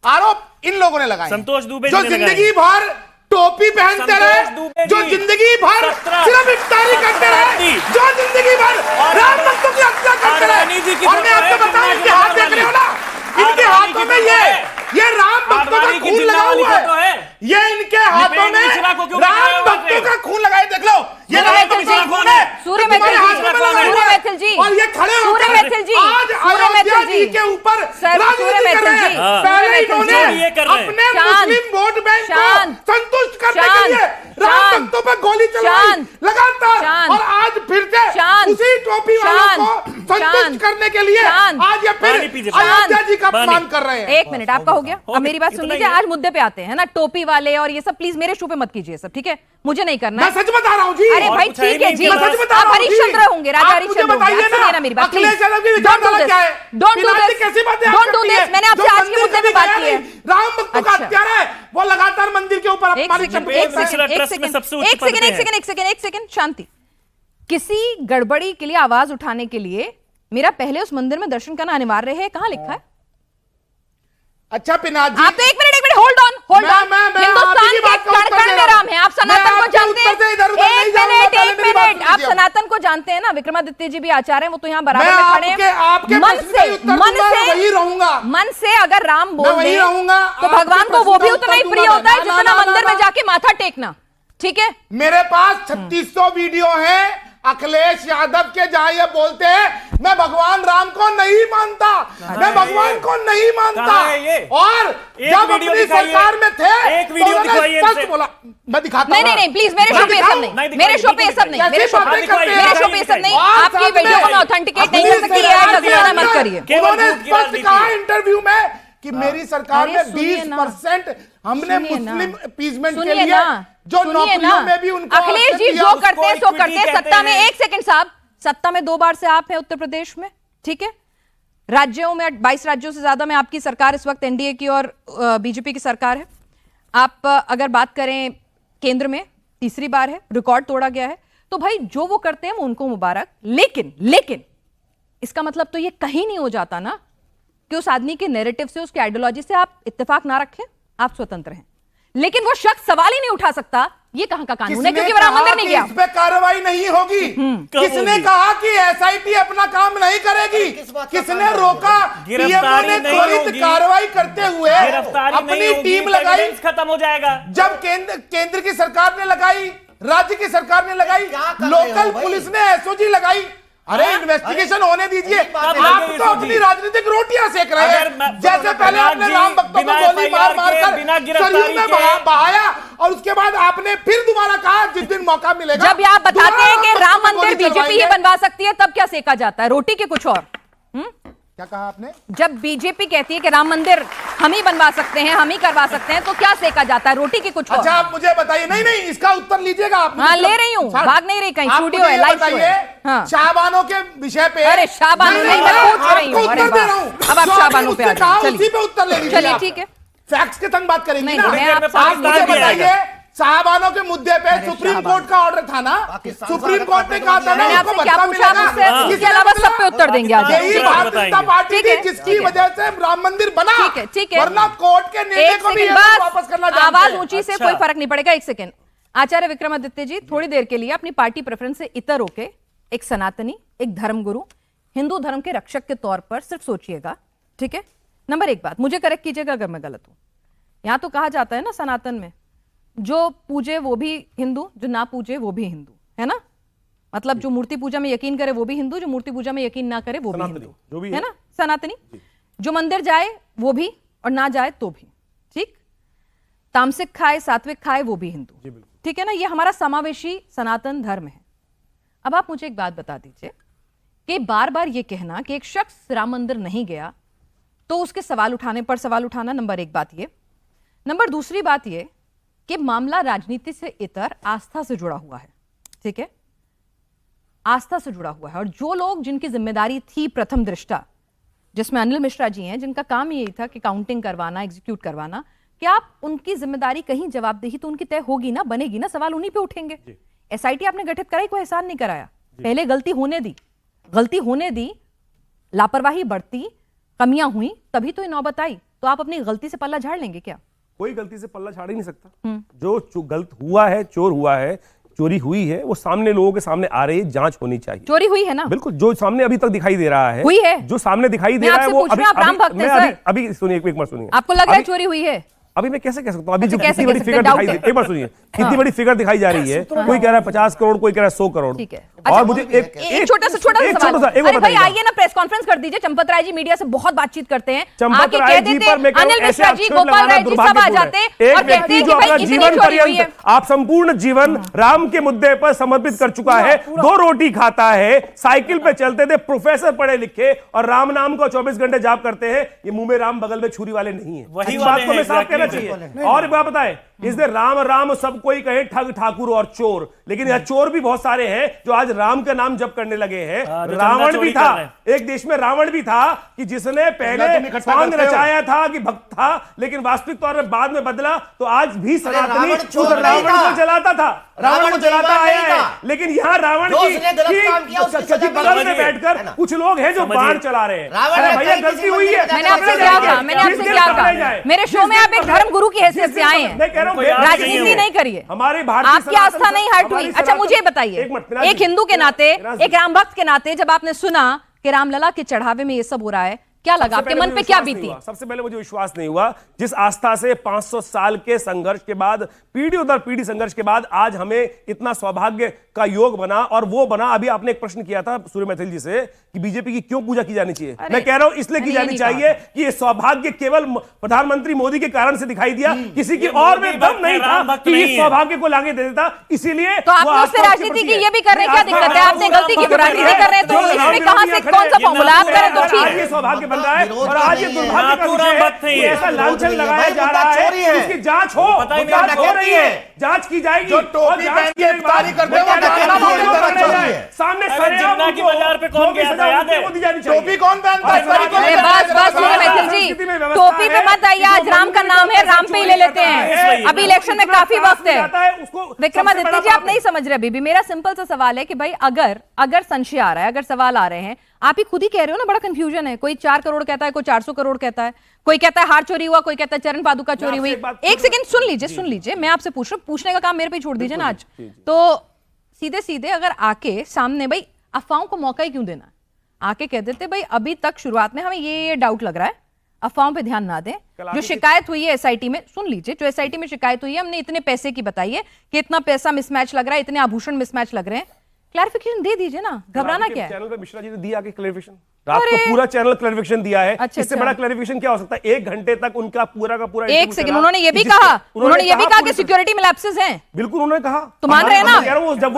आरोप इन लोगों ने लगाए हैं। संतोष दुबे जो जी ने जिंदगी लगाए। भर टोपी पहनते संतोष रहे, दुबे जो जी, जिंदगी भर 17 सिर्फ इफ्तारी करते रहे, जो जिंदगी भर और राम भक्तों की हत्या करते आडवाणी जी की रहे। और मैं फोटो आपको है, बताऊं, इनके हाथ देख रहे हो ना, इनके आडवाणी हाथों की में फोटो ये राम भक्तों का आडवाणी की खून लगा जिंदा वाली हुआ फोटो है, है। ये इनके हाथों में मिश्रा को क्यों राम लगाया हुआ भक्तों है? का खून लगाए, देख लो, ये सूर्य राम मैथिल भक्तों का जी, खून है, सूर्य तुम्हारे मैथिल हाथ जी, में लगा हुआ है। सूर्य मैथिल जी, और ये खड़े सूर्य होकर मैथिल जी, आज सूर्य अयोध्या मैथिल जी जी के ऊपर सर, राजनीति सूर्य कर मैथिल रहे हैं। जी, पहले सूर्य इन्होंने मैथिल जी, ये कर रहे हैं। अपने शांत, मुस्लिम वोट बैंक शांत, को संतुष्ट करने के शांत, लिए राम शांत, भक्तों पर गोली चलाई शांत, लगातार, शांत, और आज फिर से शांत, उसी टोपी वालों शांत, को संतुष्ट शांत, करने के लिए शांत, आज ये पानी फिर पीजिए, अयोध्या जी का पानी। अपमान कर रहे हैं। एक मिनट आपका हो गया, अब मेरी बात सुन इतना लीजिए, ही है। आज मुद्दे पे आते हैं ना, टोपी वाले और ये सब प्लीज मेरे शो पे मत कीजिए सब, ठीक है? मुझे नहीं करना मैं है। सच बता रहा हूँ जी। अरे और भाई कुछ है ठीक है नहीं जी, इनके पास। सच बता आप रहा हूँ जी। हरिश्चंद्र होंगे, राजा आप मुझे हरिश्चंद्र होंगे, बताइए आप सुनिए ना, ना मेरी बात प्लीज। अखिलेश यादव की डोंट डू विचारधारा दिस, क्या है? डोंट डू पिनाजी दिस, कैसी बातें आप डोंट डू करती दिस। हैं? मैंने आपसे जो आज के मंदिर मुद्दे पे कभी बात गया की है। नहीं, राम भक्तों का अच्छा। हत्यारा है, वो लगातार मंदिर के ऊपर एक अपमानित सेकंड, करते एक हैं। सेकंड, एक ट्रस्ट में सेकंड, सबसे उच्च एक पद सेकंड, पे एक है। सेकंड, एक सेकंड, एक सेकंड, शांति। किसी गड़बड़ी के लिए आवाज उठाने के लिए मेरा पहले उस मंदिर में दर्शन करना अनिवार्य है, कहां लिखा है? अच्छा पिनाजी, आप तो एक minute hold on, hold on. मैं हिंदुस्तान आपकी के बात का उत्तर कण-कण दे में रहा हूं। राम है, आप सनातन मैं को आपके जानते हैं। उत्तर से इधर-उधर नहीं जाऊंगा, पहले मेरी बात एक मिनट, आप सुनिए। सनातन को जानते हैं ना, विक्रमादित्य जी भी आचार्य हैं, वो तो यहाँ बराबर मैं में खड़े हैं। आपके मन प्रश्न का से, उत्तर मन दूंगा, से, वही रहूंगा। मन से अगर राम मैं बोल वही दे रहूंगा, तो आपके भगवान को प्रश्न वो भी का उतना ही उत्तर प्रिय दूंगा होता है मैं। जितना ना, ना, मंदिर ना, में जाके माथा टेकना, ठीक है? मेरे पास 3600 वीडियो हैं अखिलेश यादव के जहां ये बोलते हैं मैं भगवान राम को नहीं मानता, मैं भगवान को नहीं मानता, कहाँ है ये? और एक जब वीडियो अपनी दिखाइए, सरकार में थे एक वीडियो तो उन्होंने दिखाइए स्पष्ट इनसे। बोला। मैं दिखाता नहीं हूं। नहीं नहीं प्लीज मेरे शो पे ये सब नहीं, मेरे शो पे ये सब नहीं, मेरे शो पे मेरे शो पे ये सब नहीं, और आपकी साथ वीडियो को में मैं ऑथेंटिकेट नहीं अपनी कर सकती, सरकार ये के नजराना मत अंदर करिए। केवल उन्होंने झूठ की स्पष्ट राजनीति कहा है। इंटरव्यू में कि मेरी सरकार अरे में सुनिए ना। 20% हमने सुनिए ना। मुस्लिम अपीसमेंट के सुनिए लिए ना, जो सुनिए नौकरियों ना। में भी उनको अखिलेश जी ऑप्शन जो दिया, करते हैं सो उसको करते हैं। equity सत्ता में, कहते हैं। एक सेकंड साहब, सत्ता में 2 बार से आप हैं उत्तर प्रदेश में, ठीक है, राज्यों में 22 राज्यों से ज्यादा में आपकी सरकार इस वक्त एनडीए की और बीजेपी की सरकार है। आप अगर बात करें केंद्र में तीसरी बार है, रिकॉर्ड तोड़ा गया है, तो भाई जो वो करते हैं वो उनको मुबारक। लेकिन इसका मतलब तो ये कहीं नहीं हो जाता ना कि उस आदमी के नैरेटिव से, उसके आइडियोलॉजी से आप इत्तेफाक ना रखें, आप स्वतंत्र हैं, लेकिन वो शख्स सवाल ही नहीं उठा सकता। ये कहां का कानून है? क्योंकि वो राम मंदिर नहीं गया। इस पे कार्रवाई नहीं होगी। किसने होगी? कहा कि एसआईटी अपना काम नहीं करेगी? किस बात का किसने काम रोका? गिरफ्तारी पीएमओ ने नहीं त्वरित होगी। कार्रवाई करते हुए गिरफ्तारी अपनी नहीं होगी, टीम लगाई। एविडेंस खत्म हो जाएगा। जब केंद्र की सरकार ने लगाई, राज्य की सरकार ने लगाई, क्या कर रहे लोकल हो भाई? पुलिस ने एसओजी लगाई। अरे इन्वेस्टिगेशन होने दीजिए। कब आप लगे तो SOG? अपनी राजनीतिक रोटियां सेक रहे अगर हैं। मैं- जैसे पहले आपने जी, राम भक्तों को बिना गोली मार FIR मार के, कर बिना सरयू गिरफ्तारी में के- बहाया, और उसके बाद आपने फिर दोबारा कहा जिस दिन मौका मिलेगा। जब आप बताते दोबारा हैं कि राम भक्तों पे मंदिर गोली बीजेपी ही चलवाएंगे। बनवा सकती है, तब क्या सेका जाता है? रोटी के कुछ और? क्या कहा आपने? जब बीजेपी कहती है कि राम मंदिर हम ही बनवा सकते हैं, हम ही करवा सकते हैं, तो क्या सेका जाता है? रोटी के कुछ और? अच्छा आप मुझे बताइए। नहीं नहीं, इसका उत्तर लीजिएगा आप। हाँ, ले रही हूँ, सर, भाग नहीं रही कहीं, आप स्टूडियो मुझे है, ये लाइव शो है। बताइए, हाँ। शाहबानों के विषय पे। अरे शाहबानो नहीं, मैं पूछ रही हूँ। आपको अरे उत्तर दे वाह। रहा हूँ। अब आप जो आपने शाहबानो पे आ मुझसे कहा, जाइए। उसी पे उत्तर ले लीजिए चलिए आप। ठीक है। फैक्ट्स के संग बात करेंगे नहीं, ना। मैं आप पाकिस्तान मुझे भी आएगा। बताइए, शाहबानों के मुद्दे पे सुप्रीम कोर्ट का ऑर्डर था ना। सुप्रीम कोर्ट ने कहा था ना मैंने उनको आपसे क्या भत्ता पूछा? मिलेगा। मुझसे इसके किसने अलावा बदला? सब पे उत्तर देंगे आज। यही ठीक है। भारतीय जनता पार्टी ठीक है, थी जिसकी ठीक है। वजह से राम मंदिर बना। ठीक है, ठीक है। वरना कोर्ट के निर्णय एक को भी ये सेकंड, लोग वापस करना बस चाहते आवाज हैं। ऊंची से अच्छा। कोई फर्क नहीं पड़ेगा। एक सेकंड, आचार्य विक्रमादित्य जी थोड़ी देर के लिए अपनी पार्टी प्रेफरेंस से इतर होके एक सनातनी, एक धर्मगुरु, हिंदू धर्म के रक्षक के तौर पर सिर्फ सोचिएगा, ठीक है? नंबर 1 बात, मुझे करेक्ट कीजिएगा अगर मैं गलत हूं। यहां तो कहा जाता है ना सनातन में, जो पूजे वो भी हिंदू, जो ना पूजे वो भी हिंदू, है ना? मतलब जो मूर्ति पूजा में यकीन करे वो भी हिंदू, जो मूर्ति पूजा में यकीन ना करे वो भी हिंदू, जो भी है ना? सनातनी। जो मंदिर जाए वो भी, और ना जाए तो भी, ठीक? तामसिक खाए, सात्विक खाए वो भी हिंदू, ठीक है ना? ये हमारा समावेशी सनातन धर्म है। अब आप मुझे एक बात बता दीजिए कि बार बार ये कहना कि एक शख्स राम मंदिर नहीं गया तो उसके सवाल उठाने पर सवाल उठाना, नंबर 1 बात ये। नंबर दूसरी बात ये कि मामला राजनीति से इतर आस्था से जुड़ा हुआ है, ठीक है? आस्था से जुड़ा हुआ है, और जो लोग जिनकी जिम्मेदारी थी प्रथम दृष्टा, जिसमें अनिल मिश्रा जी हैं, जिनका काम यही था कि काउंटिंग करवाना, एग्जीक्यूट करवाना, कि आप उनकी जिम्मेदारी कहीं जवाबदेही तो उनकी तय होगी ना, बनेगी ना, सवाल उन्हीं पे उठेंगे। एसआईटी आपने गठित कराई, कोई एहसान नहीं कराया, पहले गलती होने दी, लापरवाही बढ़ती, कमियां हुई, तभी तो ये नौबत आई। तो आप अपनी गलती से पल्ला झाड़ लेंगे क्या? कोई गलती से पल्ला झाड़ ही नहीं सकता। जो गलत हुआ है, चोर हुआ है, चोरी हुई है, वो सामने लोगों के सामने आ रही है, जांच होनी चाहिए। चोरी हुई है ना? बिल्कुल, जो सामने अभी तक दिखाई दे रहा है, हुई है। जो सामने दिखाई दे मैं रहा है आपसे वो पूछ रही हूं, आप राम भक्त हैं, सर। अभी सुनिए, एक बार सुनिए। आपको लग रहा है अभी- चोरी हुई है? अभी मैं कैसे कह सकता हूं? अभी जो कैसे कितनी कह बड़ी सकते फिगर हैं? दिखाई डाउट दे, एक बार सुनिए, कितनी बड़ी फिगर दिखाई जा रही है। कोई कह रहा है 50 करोड़, कोई कह रहा है 100 करोड़। ठीक है। और अच्छा, मुझे एक छोटा सा सवाल। एक अरे बार भाई बताइएगा। आइए ना, प्रेस कॉन्फ्रेंस कर दीजिए। चंपत राय जी मीडिया से बहुत बातचीत करते हैं, चंपत आके राय कह जी देते पर मैं कह रहा हूं, अनिल ऐसे मिश्रा जी, आक्षेप गोपाल लगाना राय जी सब आ दुर्भाग्यपूर्ण जाते है। हैं एक और कहते व्यक्ति हैं जो कि भाई अपना इतनी जीवन चोरी हुई है। पर्यंत, आप संपूर्ण जीवन राम के मुद्दे पर समर्पित कर चुका है, 2 रोटी खाता है, साइकिल पे चलते थे, प्रोफेसर पढ़े लिखे, और राम नाम को 24 घंटे जाप करते हैं। ये मुंह में राम बगल में छुरी वाले नहीं है। वही इस वाले बात को हैं, मैं साफ कहना exactly चाहिए। और एक बात बताएं, इसने राम राम सब कोई कहे, ठग ठाकुर और चोर, लेकिन यह चोर भी बहुत सारे हैं जो आज राम का नाम जप करने लगे हैं। जो रावण चंदा भी चोरी था, कर रहे हैं। एक देश में रावण भी था कि जिसने पहले तुम इकट्ठा सॉन्ग करते हो। रचाया था कि भक्त था, लेकिन वास्तविक तौर में बाद में बदला। तो आज भी सनातनी रावण उस चोर नहीं रावण था। को जलाता था, रावण को जलाता बेईमान आया नहीं है। था। लेकिन यहाँ रावण जो की उसने गलत काम किया, उसकी सजा बगल में समझिए। बैठकर है ना? कुछ लोग हैं जो समझिए। बाण चला रहे हैं। रावण अरे ने भैया कहीं गलती किसी हुई है। मंदिर में मैंने आपसे क्या कहा? मैंने आपसे क्या कहा? मेरे शो में आप एक धर्म गुरु की हैसियत से आए हैं, मैं कह रहा हूं, राजनीति नहीं करिए। हमारी भारतीय आपकी सनातन आस्था नहीं हर्ट हुई। हमारी अच्छा सनातन- मुझे बताइए, एक मिनट, पिनाजी, एक हिंदू के नाते, पिनाजी। एक राम भक्त के नाते, जब आपने सुना कि रामलला के चढ़ावे में ये सब हो रहा है, क्या लगा, आपके मन पे क्या बीती? सबसे पहले मुझे विश्वास नहीं हुआ जिस आस्था से 500 साल के संघर्ष के बाद, पीढ़ियों दर पीढ़ी संघर्ष के बाद आज हमें इतना सौभाग्य का योग बना। और वो बना, अभी आपने एक प्रश्न किया था सूर्य मैथिल जी से कि बीजेपी की क्यों पूजा की जानी चाहिए। मैं कह रहा हूं इसलिए की जानी चाहिए कि ये सौभाग्य केवल प्रधानमंत्री मोदी के कारण से दिखाई दिया, किसी की और में दम नहीं था कि इस सौभाग्य को लांघे दे देता। इसीलिए तो आप उससे राजनीति की ये भी कर रहे हैं, क्या दिक्कत है? आपने गलती की, राजनीति कर रहे हैं, तो इसमें कहां से कौन सा फॉर्मूला आप करें तो ठीक। ये सौभाग्य बन रहा है और आज ये दुर्भाग्य का विषय है, ऐसा लांछन लगाया जा रहा है, इसकी जांच हो, जांच हो रही है, जांच की जाएगी। जो टोपी पहन के इफ्तारी करते हैं वो सामने जिन्ना की बाजार पे कौन गया था, याद है? टोपी कौन पहनता है? अरे बस सूर्य मैथिल जी, टोपी पे मत आइए, आज राम का नाम है, राम पे ही ले लेते हैं। अभी इलेक्शन में काफी वक्त है। विक्रमादित्य जी, आप नहीं समझ रहे अभी भी। मेरा सिंपल सा सवाल है कि भाई अगर संशय आ रहा है, अगर सवाल आ रहे हैं, आप ही खुद ही कह रहे हो ना, बड़ा कंफ्यूजन है। कोई 4 करोड़ कहता है, कोई 400 करोड़ कहता है, कोई कहता है हार चोरी हुआ, कोई कहता है चरण पादुका चोरी हुई। एक सेकंड सुन लीजिए, मैं आपसे पूछ रहा हूं, पूछने का काम मेरे पे छोड़ दीजिए ना आज। तो सीधे सीधे अगर आके सामने, भाई अफवाहों को मौका ही क्यों देना, आके कह देते भाई अभी तक शुरुआत में हमें ये डाउट लग रहा है, अफवाहों पे ध्यान ना दें। जो शिकायत हुई है एसआईटी में, सुन लीजिए, जो एसआईटी में शिकायत हुई है, हमने इतने पैसे की बताई है कि इतना पैसा मिसमैच लग रहा है, इतने आभूषण मिसमैच लग रहे हैं, क्लैरिफिकेशन दे दीजिए ना, घबराना क्या है? चैनल पे मिश्रा जी ने दिया कि क्लैरिफिकेशन, रात को पूरा चैनल क्लैरिफिकेशन दिया है। इससे बड़ा क्लैरिफिकेशन क्या हो सकता है? 1 घंटे तक उनका पूरा का पूरा। एक सेकंड, उन्होंने ये भी कहा कि सिक्योरिटी में लैप्सेस हैं। बिल्कुल उन्होंने कहा, तो मान रहे हैं ना,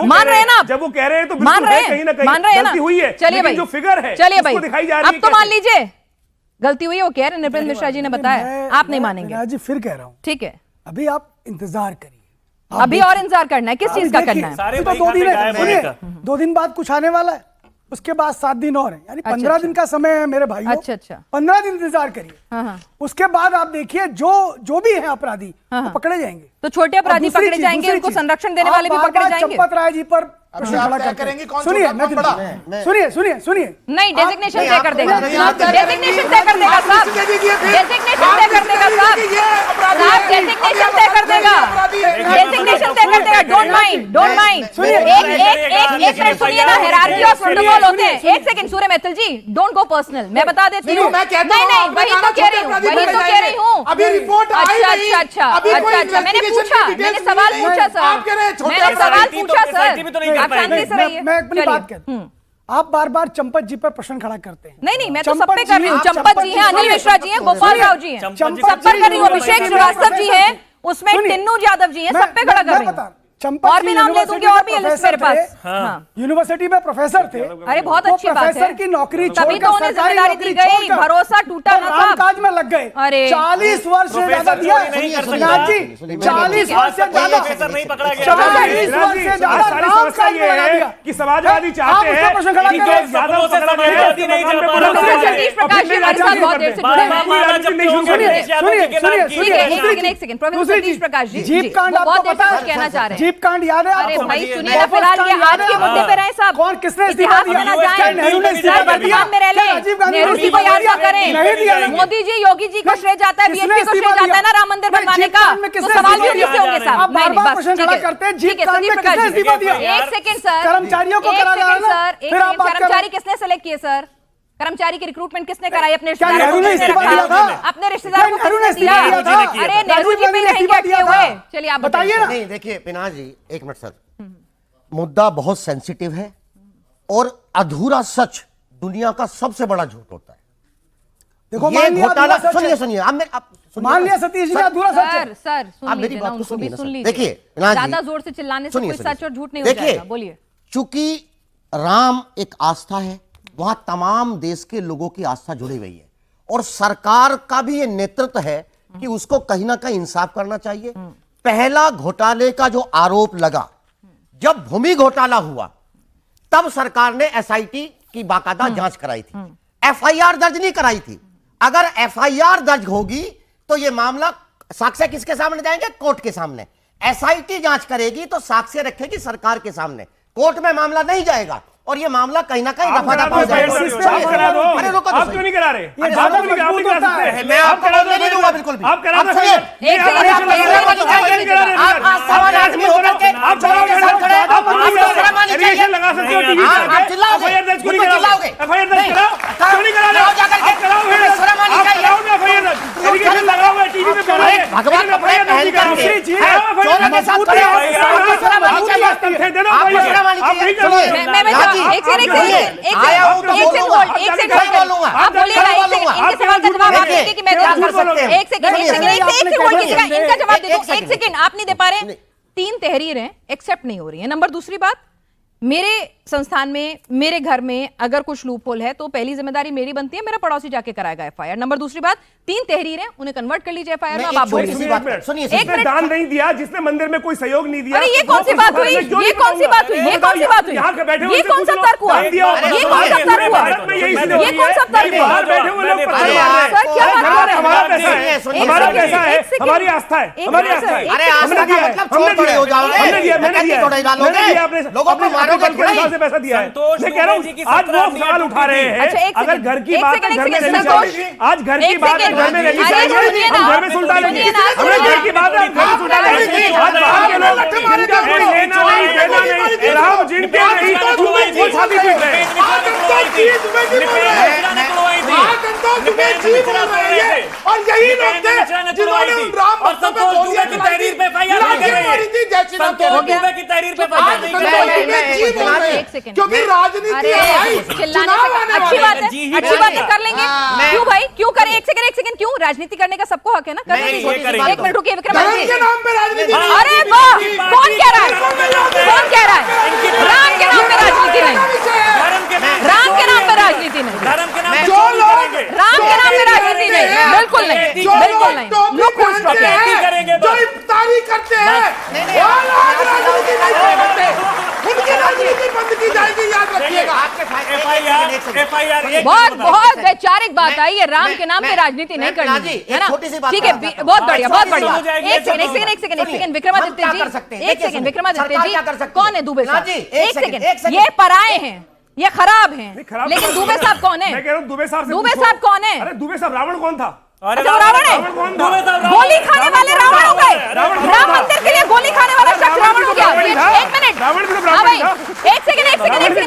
मान रहे हैं ना, जब वो कह रहे हैं तो मान रहे हैं, कहीं ना कहीं मान रहे हैं ना, गलती हुई है। चलिए भाई, जो फिगर है, चलिए भाई, दिखाई जा रही है, अब तो मान लीजिए गलती हुई है, वो कह रहे हैं, नृपेंद्र मिश्रा जी ने बताया, आप नहीं मानेंगे। जी फिर कह रहा हूं, ठीक है, अभी आप इंतजार करिए, अभी और इंतजार करना है, किस चीज का करना है? सारे तो 2 दिन है, सुनिए, 2 दिन बाद कुछ आने वाला है, उसके बाद 7 दिन और है, यानी 15 दिन का समय है मेरे भाइयों। अच्छा 15 दिन इंतजार करिए। हाँ। उसके बाद आप देखिए जो भी है अपराधी वो पकड़े जाएंगे। तो छोटे अपराधी पकड़े जाएंगे, उनको संरक्षण देने वाले भी पकड़े जाएंगे। चंपत राय जी पर प्रश्न खड़ा करेंगे कौन सुनिए, सुनिए नहीं, डेजिग्नेशन तय कर देगा, डेजिग्नेशन तय कर देगा साहब, डेजिग्नेशन तय कर देगा साहब, डेजिग्नेशन तय कर देगा, डेजिग्नेशन तय कर देगा। डोंट माइंड सुनिए, एक मिनट सुनिए ना, हायरार्की और प्रोटोकॉल होते हैं। एक second Surya Maithil ji, don't go personal, मैं बता देती हूँ। नहीं, वही तो कह रही हूँ। अभी रिपोर्ट आई नहीं। अच्छा, मैंने सवाल पूछा सर, आप शांति से रहिए। मैं अपनी बात कहता हूं, आप बार-बार चंपत जी पर प्रश्न खड़ा करते हैं। नहीं, मैं तो सब पे कर रही हूँ। चंपत जी हैं, अनिल मिश्रा जी हैं, गोपाल राव जी हैं, सब पर कर रही हूँ, अभिषेक श्रीवास्तव जी हैं, उसमें टिन्नू यादव जी हैं, सब पे खड़ा कर रही हूँ। और भी नाम ले दूंगी, और भी है लिस्ट मेरे पास। यूनिवर्सिटी में प्रोफेसर थे। अरे बहुत अच्छी बात है, प्रोफेसर की नौकरी तभी तो उन्हें जिम्मेदारी दी गई, भरोसा टूटा ना साहब, काज में लग गए। अरे 40 वर्ष से ज्यादा दिया 40 वर्ष से ज्यादा नहीं पकड़ा गया। 40 वर्ष से ज्यादा राम काज में लगा दिया कि समाजवादी चाहते हैं प्रश्न खड़ा कि कर जो यादव पकड़ा गया है, नहीं जा पा रहा। जगदीश प्रकाश जी हमारे साथ बहुत देर से जुड़े हैं। एक second, professor Jagdish Prakash ji, jeep कांड बहुत आपको देर पता से है? कुछ कहना चाह रहे हैं। जीप कांड याद है अरे आपको? भाई सुनिए ना, फिलहाल ये आज के मुद्दे पे रहे साहब। कौन किसने इस्तीफा इतिहास दिया? में ना क्या जाएं, नेहरू ने इस्तीफा वर्तमान दिया? में रह क्या लें, राजीव गांधी नेहरू ने जी को इस्तीफा याद ना दिया? नहीं करें, दिया। मोदी जी योगी जी को श्रेय जाता है, बीएसपी को श्रेय जाता है ना राम मंदिर बनवाने का, तो सवाल भी उन्हीं से होंगे साहब। आप बार-बार प्रश्न खड़ा करते हैं, जीप कांड में किसने इस्तीफा दिया? एक सेकंड सर, कर्मचारियों को करा रहा है ना? फिर आप बात कर रहे हैं। कर्मचारी किसने सेलेक्ट किए सर? कर्मचारी की रिक्रूटमेंट किसने कराई? अपने क्या रिश्तेदारों नेहरू को ने किसने इस्तीफा दिया रखा? था? अपने रिश्तेदारों को नेहरू ने किसने दिया? इस्तीफा दिया था? अरे नेहरू जी पे रहेंगे अटके हुए। चलिए आप बताइए ना। नहीं, देखिए पिनाक जी, एक मिनट सर, मुद्दा बहुत सेंसिटिव है और अधूरा सच दुनिया का सबसे बड़ा झूठ होता है। देखो, ये घोटाला, सुनिए मान लिया सतीश जी का अधूरा सच है। सर आप सुन मेरी लीजिए बात ना, को उनको भी सुनिए ना सुन सर। लीजिए। देखिए पिनाक जी, ज्यादा जोर से चिल्लाने से कोई सच और झूठ नहीं हो देखिए, जाएगा। बोलिए। चूंकि राम एक आस्था है, वहां तमाम देश के लोगों की आस्था जुड़ी हुई है और सरकार का भी ये नेतृत्व है कि उसको कहीं ना कहीं इंसाफ करना चाहिए। पहला घोटाले का जो आरोप लगा, जब भूमि घोटाला हुआ, तब सरकार ने एसआईटी की बाकायदा जांच कराई थी, एफआईआर दर्ज नहीं कराई थी। अगर एफआईआर दर्ज होगी तो यह मामला साक्ष्य किसके सामने जाएंगे? कोर्ट के सामने। एसआईटी जांच करेगी तो साक्ष्य रखेगी सरकार के सामने, कोर्ट में मामला नहीं जाएगा और ये मामला कहीं ना कहीं रफा दफा हो जाएगा। अरे रुको, आप क्यों नहीं करा रहे? ये ज्यादा मजबूत होता है। मैं आपको नहीं दूंगा बिल्कुल भी। आप करा दो। आप सवाल आदमी होकर के आप एलिगेशन लगा सकते हो टीवी पे, आप चिल्लाओगे, एफआईआर दर्ज क्यों नहीं चिल्लाओगे, करा? एफआईआर दर्ज कराओ, क्यों नहीं करा रहे? आप कराओ, नहीं करेंगे। दूसरी चीज चोरों के साथ खड़े होकर आप नहीं दे पा रहे। 3 तहरीरें एक्सेप्ट नहीं हो रही है। नंबर दूसरी बात, मेरे संस्थान में, मेरे घर में अगर कुछ लूपहोल है तो पहली जिम्मेदारी मेरी बनती है, मेरा पड़ोसी जाके कराएगा एफआईआर। नंबर दूसरी बात, 3 तहरीरें, उन्हें कन्वर्ट कर लीजिए एफआईआर में। अब आप बोलिए। जिसने दान नहीं दिया, जिसने मंदिर में कोई सहयोग नहीं दिया, अरे ये कौन सी बात हुई? ये कौन सी बात हुई? ये कौन सी बात हुई? यहाँ के बैठे ये कौन सा तर्क हुआ? ये कौन सा तर्क हुआ? ये कौन सा तर्क हुआ? बाहर बैठे हुए लोग पत्थर मार रहे हैं। सर क्या बात कर रहे हैं? हमारा पैसा है, हमारा पैसा है, हमारी आस्था है, हमारी आस्था है। अरे आस्था का मतलब चोर थोड़े हो जाओगे। हमने दिया, मैंने दिया, डालोगे, लोगों को मारोगे थोड़ा से पैसा दिया है। मैं कह रहा हूँ आज वो सवाल उठा रहे हैं। अच्छा, एक अगर सेकंड, घर की एक बात सेकंड, है, घर में एक रहनी सेकंड, चाहिए। आज घर की बात है, घर में रहनी अरे चाहिए। सुनिए ना, हम घर में सुलटा लेंगे। सुनिए ना, हमें घर की बात है, घर में सुलटा लेंगे। आज बाहर के लोग जिनका कोई लेना नहीं देना नहीं, राम जिनके नहीं वो शादी पीट रहे हैं। और यही लोग थे जिन्होंने उन राम भक्तों पे गोलियां की तहरीर पे एफआईआर नहीं कर रही है। संतोष दुबे की तहरीर पे एफआईआर नहीं कर रही है। एक सेकंड, क्योंकि राजनीति है भाई, चिल्लाने चुनाव से आने अच्छी वाले बात है, जी ही अच्छी बात है, कर लेंगे। मैं- क्यों भाई, क्यों करें? एक सेकंड, क्यों? राजनीति करने का सबको हक है ना, करने नहीं, दीजिए। ये करेंगे। एक मिनट रुकिए धर्म विक्रमादित्य के जी। नाम पे राजनीति नहीं। अरे वाह, कौन कह रहा है? कौन कह रहा है? राम के नाम पे राजनीति नहीं, धर्म के नाम राम के नाम पे राजनीति नहीं, धर्म के नाम पे जो चोरी लोग करेंगे। राम के नाम पे राजनीति नहीं, बिल्कुल नहीं, जो बिल्कुल लोग नहीं। टोपी Look who's पहनते talking. करेंगे हैं, बस। जो इफ्तारी करते हैं, नहीं, वो लोग राजनीति नहीं करते। उनकी राजनीति बंद की जाएगी, याद रखिएगा। एफआईआर बहुत वैचारिक बात आई है, राम के नाम पे राजनीति नहीं मैं करनी जी, है ना? एक छोटी सी बात ठीक है, करना चाहता हूं। बहुत बढ़िया, बहुत बढ़िया। हो जाएगी, एक सेकंड, विक्रमादित्य हम जी, क्या कर सकते हैं? एक देखिए, सेकंड, विक्रमादित्य सरकार जी, क्या कर सकती कौन है दुबे ना साहब? जी, एक एक सेकंड, सेकंड। ये पराए हैं, ये खराब हैं, खराब लेकिन तो दुबे साहब कौन है? मैं कह रहा हूँ दुबे साहब से दुबे पूछो। साहब कौन है? अरे दुबे साहब रावण कौन था? अच्छा, वो रावण है? रावण कौन था? गोली खाने वाले रावण हो गए। रावण कौन राम था? मंदिर के लिए गोली खाने वाला शख्स रावण रावण हो गया। रावण था। एक मिनट, रावण भी तो हाँ ब्राह्मण भाई, था। एक सेकंड,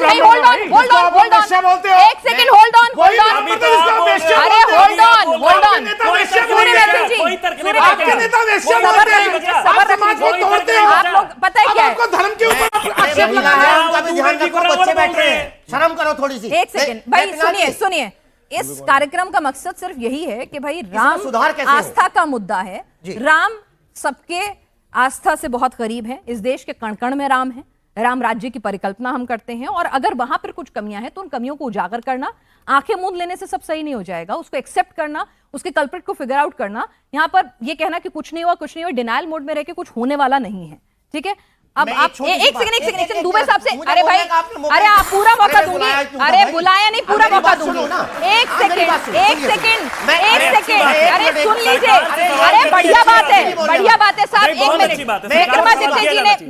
भाई, hold on, hold on, hold वेश्या बोलते हो? ऑन, एक second, hold on, hold on. अभी तो आप वेश्या अरे होल्ड ऑन, होल्ड ऑन, कोई तर्क नहीं सूर्यवंशी जी, कोई तर्क नहीं सूर्यवंशी आपके जी, नेता वेश्या सबर बोलते हैं, रखिए, आप सबर समाज को रखिए। तोड़ते हो। आप लोग पता है अब क्या है? आपको धर्म के ऊपर आक्षेप महिला लगाना है, है। उनका भी ध्यान रखो, बच्चे बैठ रहे हैं, शर्म करो थोड़ी सी। एक सेकंड भाई, सुनिए, इस कार्यक्रम का मकसद सिर्फ यही है कि भाई राम सुधार कैसे हो? आस्था का मुद्दा है। जी। राम सबके आस्था से बहुत करीब है, इस देश के कण कण में राम है, राम राज्य की परिकल्पना हम करते हैं, और अगर वहां पर कुछ कमियां हैं तो उन कमियों को उजागर करना, आंखें मूंद लेने से सब सही नहीं हो जाएगा, उसको एक्सेप्ट करना, उसके कल्प्रिट को फिगर आउट करना। यहां पर ये कहना कि कुछ नहीं हुआ, डिनायल मोड में रह के कुछ होने वाला नहीं है, ठीक है? अब मैं आप एक छोटी सी एक बात- सेकंड दुबे साहब से, मुझे अरे भाई, बोलने का आपने मौका अरे आप पूरा दिया। मौका अरे दूंगी, बुलाया क्यों था अरे भाई? बुलाया नहीं, पूरा मेरी मौका बात दूंगी। सुनो ना। एक मेरी बात सेकंड, सुनो, एक सुनिए। सेकंड, मैं- एक अरे सेकंड, अच्छी बात है, अरे एक सुन मिनट, लीजिए, अरे अरे एक बढ़िया मिनट, बात है, नहीं बोलने बढ़िया वाला। बात है साहब। नहीं, एक बहुत मिनट, अच्छी बात है।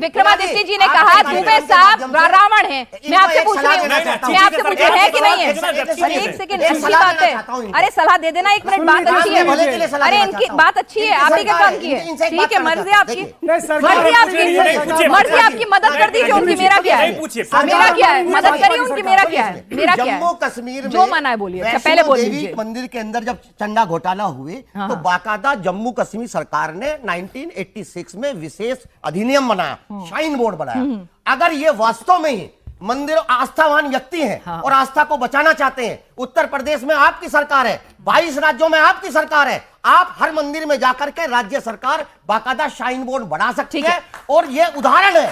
विक्रमादित्य जी ने कहा दुबे साहब रावण है। मैं आपसे पूछ रही हूँ, मैं आपसे पूछ रही है कि नहीं है? अरे एक सेकंड, अच्छी बात है, अरे सलाह दे देना, एक मिनट, बात अच्छी है, भले के लिए सलाह अरे देना इनकी चाहता हूं। बात अच्छी है, आप ही का काम की है, इनसे एक ठीक बात है, करना मर्जी चाहता हूं। आपकी, देखिए, सरकार- मर्जी आपकी, मर्जी आपकी, मदद कर दीजिए उनकी, मेरा क्या है? नहीं, पूछिए। मेरा क्या है? मदद करिए उनकी, मेरा क्या है? मेरा क्या जम्मू है? कश्मीर में जो माना है बोलिए, अच्छा, पहले वैष्णो बोल देवी लीजिए। मंदिर के अंदर जब चंदा घोटाला हुए तो बाकायदा जम्मू कश्मीर सरकार ने 1986 में विशेष अधिनियम बनाया, शाइन बोर्ड बनाया। अगर ये वास्तव में ही मंदिर आस्थावान व्यक्ति हैं और आस्था को बचाना चाहते हैं, उत्तर प्रदेश में आपकी सरकार है, 22 राज्यों में आपकी सरकार है, आप हर मंदिर में जाकर के राज्य सरकार बाकायदा शाइन बोर्ड बना सकती ठीक है। है, और ये उदाहरण है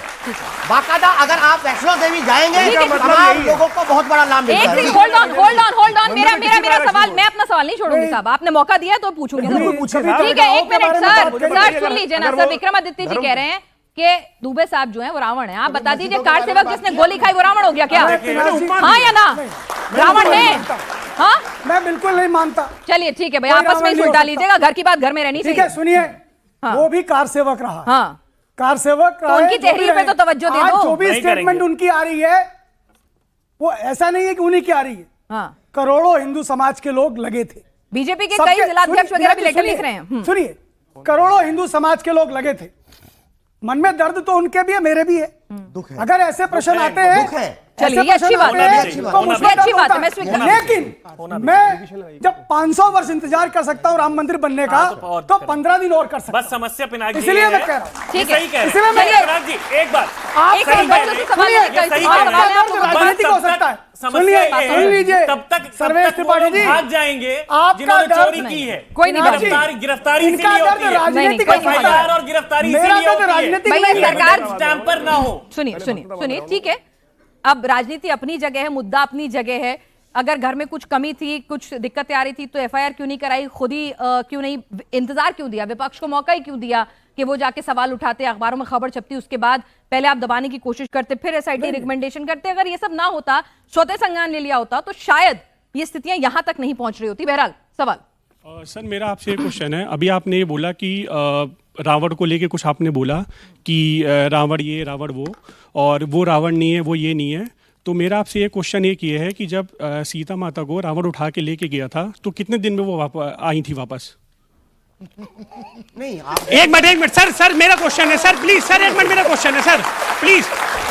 बाकायदा। अगर आप वैष्णो देवी जाएंगे ठीक है, तो मतलब तमाम यही है। लोगों को बहुत बड़ा लाभ एक मिलेगा। Minute, hold on, hold on, hold on, मेरा मंदिर मेरा किसी मेरा तरह सवाल, से मैं अपना सवाल नहीं छोड़ूंगी साहब, आपने मौका दिया तो पूछूंगी जरूर। पूछिए ठीक है, एक गाँव के मिनट बारे में सर, बात सर करिए। सुन लीजिए ना अगर सर, वो विक्रमादित्य जी धर्म- कह रहे हैं कि दुबे साहब जो है वो रावण है, आप बता दीजिए कार सेवक जिसने गोली खाई वो रावण हो गया क्या? हाँ या ना? रावण है? हाँ, मैं बिल्कुल नहीं मानता। चलिए ठीक है भाई, कोई आपस में रावण ही नहीं सुलटा हो लीजिएगा, घर की बात घर में रहनी ठीक है, चाहिए। सुनिए, हाँ। वो भी कार सेवक रहा, हाँ, कार सेवक रहा उनकी है, जो भी तहरीर पे रहे। तो तवज्जो दे आज दो। जो भी नहीं स्टेटमेंट करेंगे। उनकी आ रही है वो ऐसा नहीं है कि उन्हीं की आ रही है, हाँ, करोड़ों हिंदू समाज के लोग लगे थे। बीजेपी के सबके- कई जिलाध्यक्ष सुनिए, वगैरह भी लेटर सुनिए, लिख रहे हैं। सुनिए, करोड़ों हिंदू समाज के लोग लगे थे, मन में दर्द तो उनके भी है, मेरे भी है। दुख है। अगर ऐसे प्रश्न दुख है, आते हैं दुख है। चलिए, ऐसे ये अच्छी बात प्रश्न है, आते हैं, अच्छी बात तो है। मुझमें ये अच्छी डर बात है, होता मैं स्वीकार- लेकिन मैं जब 500 वर्ष इंतजार कर सकता हूँ राम मंदिर बनने का, तो और तो करें। 15 दिन और कर सकता बस समस्या पिनाक जी इसलिए ये मैं है- कह रहा हूं। ठीक ये है। सही कह रहे इसलिए हैं। मैं- चलिए, पिनाक जी एक बात आप एक सही सेकंड, कह बच्चों रहे से सवाल हैं। नहीं करते, सही और कह रहे सवाल है हैं। आपको बस बताओ। राजनीतिक हो तब तक सकता है। समस्या सुनिए, ये है, सुन लीजिए, तब सर्वेश तक वो त्रिपाठी लोग जी, भाग जाएंगे आपका जिन्होंने डर चोरी नहीं। की है। कोई नहीं पिनाक जी, गिरफ्तारी इनका इसीलिए दर्द होती है। राजनीतिक नहीं, होता नहीं, है। FIR और गिरफ्तारी मेरा इसीलिए दर्द होती है। राजनीतिक भैया, नहीं है। सरकार- स्टैम्पर ना हो। सुनिए ठीक है। अब राजनीति अपनी जगह है, मुद्दा अपनी जगह है। अगर घर में कुछ कमी थी, कुछ दिक्कतें आ रही थी, तो एफआईआर क्यों नहीं कराई, खुद ही क्यों नहीं इंतजार क्यों दिया, विपक्ष को मौका ही क्यों दिया कि वो जाके सवाल उठाते, अखबारों में खबर छपती, उसके बाद पहले आप दबाने की कोशिश करते, फिर एसआईटी रिकमेंडेशन करते। अगर ये सब ना होता, स्वतः संज्ञान ले लिया होता, तो शायद ये स्थितियां यहां तक नहीं पहुंच रही होती। बहरहाल सवाल सर मेरा आपसे एक क्वेश्चन है। अभी आपने ये बोला कि रावण को लेके कुछ आपने बोला कि रावण ये रावण वो, और वो रावण नहीं है, वो ये नहीं है। तो मेरा आपसे ये क्वेश्चन एक ये है कि जब सीता माता को रावण उठा के लेके गया था, तो कितने दिन में वो आई थी वापस? नहीं आप एक मिनट सर मेरा क्वेश्चन है सर, प्लीज सर, एक मिनट मेरा क्वेश्चन है सर, प्लीज।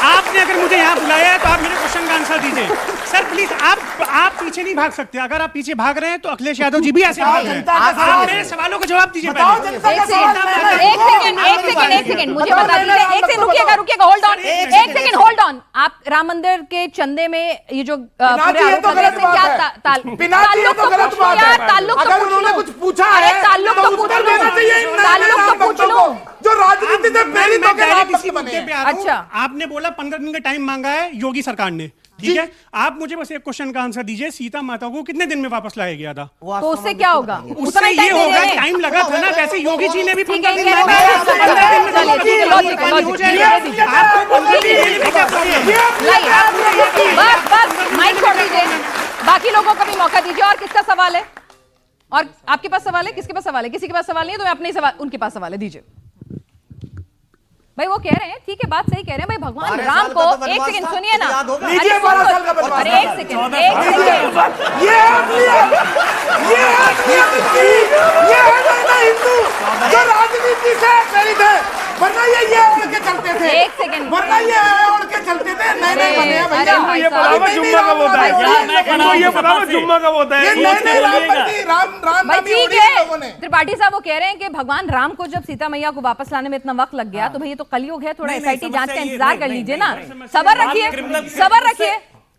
आपने अगर मुझे यहाँ बुलाया है तो आप मेरे क्वेश्चन का आंसर दीजिए सर, प्लीज। आप पीछे नहीं भाग सकते। अगर आप पीछे भाग रहे हैं तो अखिलेश यादव जी भी ऐसे भाग रहे हैं। आप मेरे सवालों का जवाब दीजिए पहले। एक सेकंड मुझे बता दीजिए। एक सेकंड रुकिएगा, होल्ड ऑन, एक सेकंड होल्ड ऑन। आप राम मंदिर के चंदे में ये जो पूरे आरोप लग रहे हैं, क्या ताल्लुक तो पूछो यार, ताल्लुक तो पूछ लो। कुछ पूछा अरे है ताल्लुक तो पूछ लो, ताल्लुक तो पूछ लो। जो राजनीति से प्रेरित होकर डायरेक्ट आप इसी बने मुद्दे हैं। पे आ रहा हूं। अच्छा। आपने बोला 15 दिन का टाइम मांगा है योगी सरकार ने, ठीक है। आप मुझे बस एक क्वेश्चन का आंसर दीजिए, सीता माता को कितने दिन में वापस लाया गया था? तो उससे क्या होगा? उससे उतना ही ये टाइम दे होगा, रहे हैं। टाइम लगा था ना, वैसे योगी जी ने भी ठीक है, 15 दिन कह में रहे हैं, आपको 15 दिन में चलिए, ठीक है, लॉजिक, हो लॉजिक, जाएगा। दीजिए। आपको 15 दिन में भी क्या चाहिए? लाइए, बस माइक छोड़ दीजिए, बाकी लोगों को भी मौका दीजिए। और किसका सवाल है? और आपके पास सवाल है? किसके पास सवाल है? किसी के पास सवाल नहीं है तो मैं अपने ही सवाल, उनके पास सवाल है, दीजिए। भाई वो कह रहे हैं, ठीक है, बात सही कह रहे हैं भाई, भगवान 12 राम साल को का तो एक वनवास सेकंड था, सुनिए ना, याद होगा? अरे लीजिए, 12 साल का सुनो, वनवास अरे था। एक सेकंड, एक सेकंड। ये है हिंदू जो राजनीति से प्रेरित है, वरना ये ओढ़ के चलते थे। एक सेकंड। वरना ये ओढ़ के चलते थे। नए नए बने हैं भैया। अरे ये भाई बताओ जुम्मा कब होता है? इनको ये बताओ जुम्मा कब होता ये है? नए नए राम भाई नामी ठीक ओढ़ी है लोगों ने। है, त्रिपाठी साहब वो कह रहे हैं कि भगवान राम को जब सीता मैया को वापस लाने में इतना वक्त लग गया, तो भाई ये तो कलयुग है, थोड़ा नहीं, एसआईटी जांच का समस्या ये- इंतजार कर नहीं, लीजिए नहीं, ना, नहीं, सबर रखिए, सबर रखिए।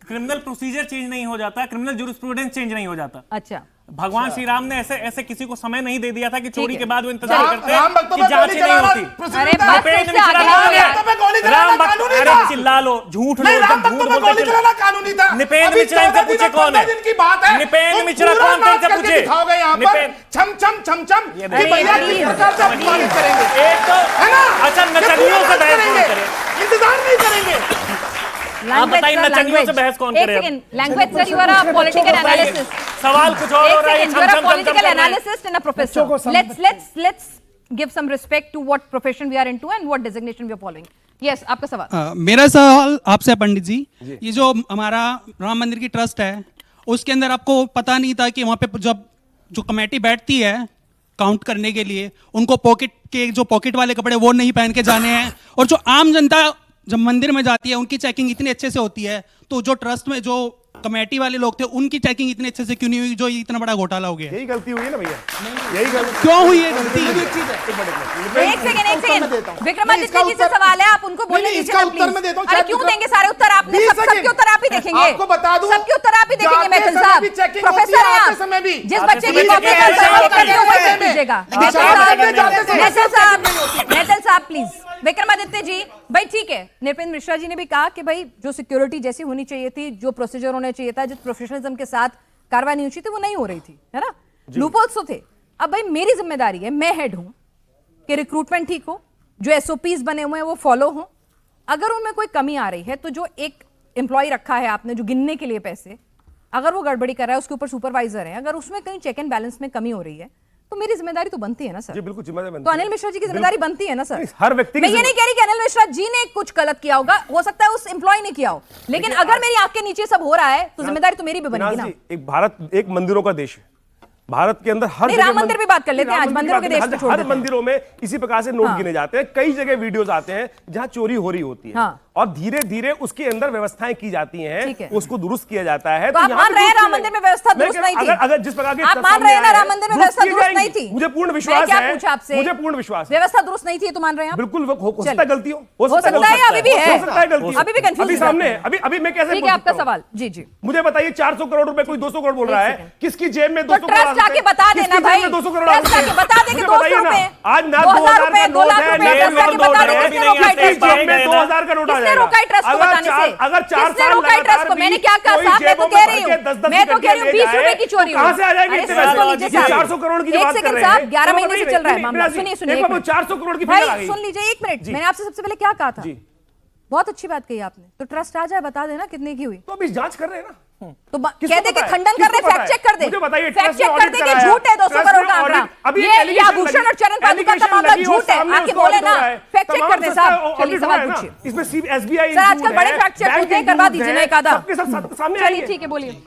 क्रिमिनल प्रोसीजर चेंज नहीं हो जाता, क्रिमिनल जूरिस्प्रूडेंस चेंज नहीं हो जाता। अच्छा, भगवान श्री राम ने ऐसे किसी को समय नहीं दे दिया था कि चोरी है। के बाद वो इंतजार राम- करते राम भक्तों कि पे जांच गोली ही नहीं चलाना होती। अरे बात नृपेंद्र से मिश्रा आगे कौन बढ़ो है? यार। भक्तों पे गोली चलाना राम भक्त, कानूनी अरे था। चिल्ला लो, झूठ नहीं, लो, राम जब भक्तों झूठ पे बोलते गोली चलो। चलाना कानूनी था। नृपेंद्र अभी मिश्रा इनसे 14 पूछे दिनों, कौन है? 15 दिन की बात है। नृपेंद्र तुम मिश्रा पूरा कौन थे इनसे नाच करके पूछे? दिखाओगे यहाँ पर नृपेंद्र- छम छम छम छम ये कि भैया किस प्रकार से अपमानित करेंगे, एक तो है ना? अच्छा ये नचनियों पूरा से नाच बहस कौन करेंगे। करे? इंतजार नहीं करेंगे। आप बताइए नचनियों से बहस कौन करे? Language sir, you are a political analysis. सवाल कुछ और हो रहा है, एक second, you are a political कर रहे हैं। एनालिसिस्ट एंड अ बच्चों को प्रोफेसर। समझ- Let's give some respect to what profession we are into and what designation we are following. Yes, आपका सवाल। मेरा सवाल आपसे पंडित जी, ये जो हमारा राम मंदिर की ट्रस्ट है, उसके अंदर आपको पता नहीं था कि वहाँ पे जब जो कमेटी बैठती है काउंट करने के लिए, उनको पॉकेट के जो पॉकेट वाले कपड़े वो नहीं पहन के जाने हैं, और जो आम जनता जब मंदिर में जाती है उनकी चेकिंग इतनी अच्छे से होती है, तो जो ट्रस्ट में जो कमेटी वाले लोग थे उनकी चेकिंग इतने अच्छे से क्यों नहीं हुई, जो इतना बड़ा घोटाला हो गया? यही गलती हुई है ना भैया, यही गलती। क्यों हुई है गलती? एक सेकंड, विक्रमादित्य जी से सवाल है, आप उनको बोलने नहीं, दीजिए इसका ना, उत्तर please। मैं देता हूं, अरे शायद क्यों विक्रम- देंगे सारे उत्तर? आपने 20 सबके सेकंड। उत्तर आप ही देखेंगे। आपको बता दूं, सबके उत्तर आप ही देखेंगे। जाते मैथिल समय साहब, भी checking प्रोफेसर होती है, हैं आते आप, समय भी। जिस आते बच्चे समय की भी कॉपी checking करते हैं, वो होती है, करते हुए आते समय। दीजिएगा। जाते मैथिल साहब प्लीज। विक्रमादित्य जी, भाई ठीक है, नृपेंद्र मिश्रा जी ने भी कहा कि भाई जो सिक्योरिटी जैसी होनी चाहिए थी, जो प्रोसीजर होना चाहिए था, जिस प्रोफेशनलिज्म के साथ कार्रवाई नहीं हुई थी, वो नहीं हो रही थी, है ना? लूपहोल्स तो थे। अब भाई मेरी जिम्मेदारी है, मैं हेड हूं, कि रिक्रूटमेंट ठीक हो, जो एसओपीज बने हुए हैं वो फॉलो हो। अगर उनमें कोई कमी आ रही है तो जो एक एम्प्लॉय रखा है आपने जो गिनने के लिए पैसे, अगर वो गड़बड़ी कर रहा है, उसके ऊपर सुपरवाइजर है, अगर उसमें कहीं चेक एंड बैलेंस में कमी हो रही है, तो मेरी जिम्मेदारी तो बनती है ना सर। जी बिल्कुल जिम्मेदारी बनती तो है। अनिल मिश्रा जी की जिम्मेदारी बनती है ना सर। नहीं, हर व्यक्ति की मैं ये नहीं कह रही कि अनिल मिश्रा जी ने कुछ गलत किया होगा, हो सकता है उस एम्प्लॉय ने किया हो, लेकिन अगर मेरी आंख के नीचे सब हो रहा है तो जिम्मेदारी तो मेरी भी बनेगी ना। एक भारत एक मंदिरों का देश है, भारत के अंदर हर नहीं, जगह राम मंदिर भी बात कर लेते हैं, राम आज मंदिर मंदिरों के की देश बात को करते छोड़ हैं। हर देते हैं। मंदिरों में इसी प्रकार से नोट हाँ। गिने जाते हैं, कई जगह वीडियोस आते हैं जहां चोरी हो रही होती है हाँ। और धीरे धीरे उसके अंदर व्यवस्थाएं की जाती ठीक हैं, है। उसको दुरुस्त किया जाता है। तो आप यहाँ मान पे रहे हैं दुरुस्त राम मंदिर में व्यवस्था मैं दुरुस्त कह- नहीं थी? अगर जिस प्रकार के आप तथ्य मान रहे हैं ना सामने राम आए, मंदिर में दुरुस्त व्यवस्था की दुरुस्त नहीं जाएंगी। थी? मुझे पूर्ण मैं विश्वास क्या है, पूछा आपसे? मुझे पूर्ण विश्वास है। व्यवस्था दुरुस्त नहीं थी तो मान रहे हैं आप? बिल्कुल हो सकता है चलिए। गलती हो सकता है, अभी भी है। हो सकता है गलती अभी भी confused अभी है। सामने है। अभी मैं कैसे ठीक बोल है, आपका सकता हूं? सवाल। जी जी। मुझे बताइए 400 करोड़ रुपए कोई 200 करोड़ बोल रहा है, सेकंड। किसकी जेब में तो 200 करोड़ ट्रस्ट जाके बता देना भाई, 200 करोड़ ट्रस्ट जाके बता दे कि 200 रुपए, आज ना 2000 रुपए, 2 लाख है, रुपए, ना ट्रस्ट जाके बता दे किसने रोका है ट्रस्ट को? जेब में 2000 का नोट आ किसने जाएगा। रोका है ट्रस्ट को बताने से? अगर 4 किसने साल रोका है ट्रस्ट को? लगातार मैंने भी क्या कहा कोई साहब? मैं तो जेबों कह में रही भर के हूँ 10-10 मैं तो कह रही हूँ 20 रुपए की चोरी कहां से आ जाएगी अरे इतने सुन पैसे? लीजिए ये साहब। 400 करोड़ की जो एक बात कर सेकंड रहे साहब, हैं 11 चलो महीने से बताइए, चल रहा है नहीं, मामला। नहीं, सुनिए एक सुनिए बार वो 400 करोड़ की भाई फिगर आ गई। सुन लीजिए, एक मिनट। जी। मैंने आपसे सबसे पहले क्या कहा था? जी। बहुत अच्छी बात कही आपने। तो ट्रस्ट आ जाए, बता देना कितने की हुई। तो अभी जांच कर रहे हैं ना। तो किसको कह दे कि पता है? खंडन कर रहे, किसको फैक्ट पता चेक है? कर दे, मुझे बताइए, फैक्ट ट्रस्ट चेक ने कर ऑडिट दे कि कराया। झूठ है 200 ट्रस्ट करोड़ ने का आंकड़ा। ऑडिट- अभी ये एलिगेशन या भूषण लगी- और चरण पादुका का एलिगेशन मामला लगी और झूठ है, सामने आके उसका बोले ऑडिट ना। हो रहा है। फैक्ट चेक तमाम कर दे संस्था साहब। ऑडिट चलिए हो रहा सवाल है ना। पूछिए इसमें सिर्फ एसबीआई सर, आजकल बड़े फैक्ट चेक होते हैं, करवा दीजिए ना एक आधा। सबके सब सामने चलिए आएंगे। ठीक है, बोलिए।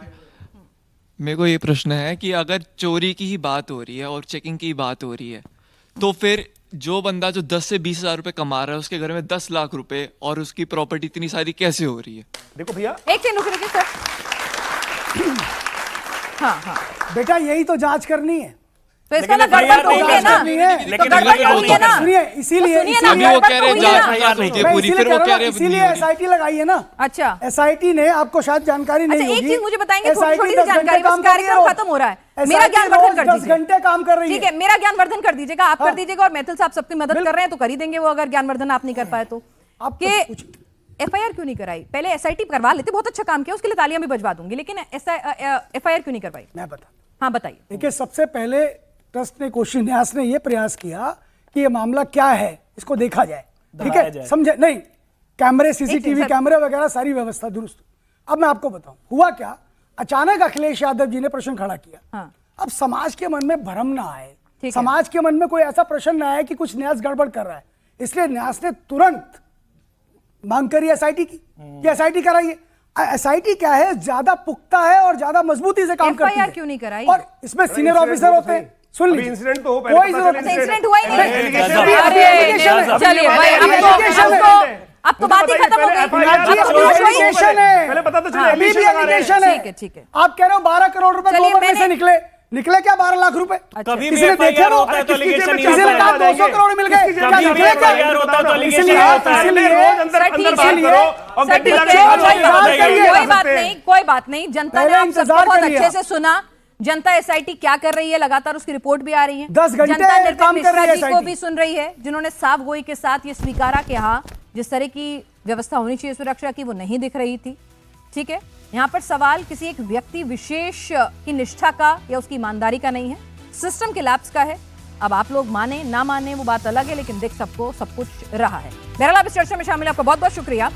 मेरे को ये प्रश्न है कि अगर चोरी की ही बात हो रही है और चेकिंग की बात हो रही है, तो फिर जो बंदा जो 10 से 20 हजार रुपए कमा रहा है उसके घर में 10 लाख रुपए और उसकी प्रॉपर्टी इतनी सारी कैसे हो रही है? देखो भैया, एक सेकंड रुकिए सर। हाँ हाँ, बेटा यही तो जांच करनी है। तो इसका ना लेकिन गड़बड़ तो नहीं हुई है ना। करनी है। तो लेकिन गड़बड़ तो हुई है ना। सुनिए, इसीलिए सुनिए ना, अभी वो गड़बड़ कह तो रहे हैं हुई है जांच ना। पड़ताल होती है मैं पूरी, इसीलिए फिर वो कह कह रहा रहे हूं, हैं इसीलिए नहीं हो रही। एसआईटी लगाई है ना। अच्छा एसआईटी ने आपको शायद जानकारी नहीं अच्छा, होगी। एक चीज मुझे बताएंगे, SIT थोड़ी सी 10 घंटे जानकारी, बस काम कर रही है कार्यक्रम रोज। खत्म हो रहा है। SIT मेरा ज्ञान वर्धन रोज कर 10 दीजिए। घंटे काम कर रही ठीक है। है, मेरा ज्ञान वर्धन कर दीजिएगा, आप कर हाँ। दीजिएगा, और मैथिल साहब सबकी मदद कर रहे हैं तो कर ही देंगे वो, अगर ज्ञान वर्धन आप नहीं कर पाए तो। आप कि कुछ- एफआईआर क्यों नहीं कराई? पहले एसआईटी करवा लेते, बहुत अच्छा काम किया, उसके लिए तालियां भी बजवा दूंगी, लेकिन एफआईआर क्यों नहीं करवाई? मैं बता, हाँ बताइए। देखिए सबसे पहले ट्रस्ट ने, कोशिश न्यास ने यह प्रयास किया कि ये मामला क्या है इसको देखा जाए। ठीक दबाया है, जाए। समझे? नहीं, कैमरे, सीसीटीवी सर- कैमरे वगैरह सारी व्यवस्था दुरुस्त। अब मैं आपको बताऊं हुआ क्या। अचानक अखिलेश यादव जी ने प्रश्न खड़ा किया। हाँ। अब समाज के मन में भ्रम ना आए, ठीक है। समाज के मन में कोई ऐसा प्रश्न ना आए कि कुछ न्यास गड़बड़ कर रहा है, इसलिए न्यास ने तुरंत मांग करी एसआईटी की कि एसआईटी कराइए। एसआईटी क्या है, ज्यादा पुख्ता है और ज्यादा मजबूती से काम करती है। FIR क्यों नहीं कराई? और इसमें सीनियर इंसिडेंट ऑफिसर हो होते हैं। सुन अभी लीजिए, इंसिडेंट तो हो, पहले कोई पता जरूरत चले नहीं। इंसिडेंट हुआ ही नहीं। एलिगेशन अभी भी- अभी एलिगेशन है। चलिए भाई, अभी अब एलिगेशन है। अब तो बात ही खत्म हो गई। अभी अब तो कुछ हुआ ही नहीं। एलिगेशन है। पहले पता तो चले, अभी भी एलिगेशन लगा रहे हैं। एलिगेशन है। ठीक है, ठीक है। आप कह रहे हो 12 करोड़ रुपए चलिए, 2 महीने से मैंने- निकले क्या 12 लाख रुपए? कभी भी किसी ने देखे FIR वो? होता है तो किसकी जेब allegation में नहीं किसी ने होता कहा है। 200 करोड़ मिल गए? क्या कभी भी निकले क्या? FIR होता है तो allegation इसलिए- नहीं होता है। इसलिए- रोज अंदर सर, अंदर ठीक बात है। करो और सर, गड्डी ठीक लगा है, के कोई बात बात बताइए। नहीं, कोई बात नहीं, कोई बात नहीं। जनता ने पहले आप सबको इंतजार बहुत करिए अच्छे आप। से सुना। जनता एसआईटी क्या कर रही है, लगातार उसकी रिपोर्ट भी आ रही है। 10 घंटे जनता निर्भय काम कर रही है मिश्रा जी को SIT। भी सुन रही है, जिन्होंने साफ गोई के साथ ये स्वीकारा कि हाँ, जिस तरह की व्यवस्था होनी चाहिए सुरक्षा की, वो नहीं दिख रही थी। ठीक है, यहाँ पर सवाल किसी एक व्यक्ति विशेष की निष्ठा का या उसकी ईमानदारी का नहीं है, सिस्टम के लैप्स का है। अब आप लोग माने ना माने वो बात अलग है, लेकिन दिख सबको सब कुछ रहा है। बहरहाल आप इस चर्चा में शामिल, आपका बहुत बहुत शुक्रिया।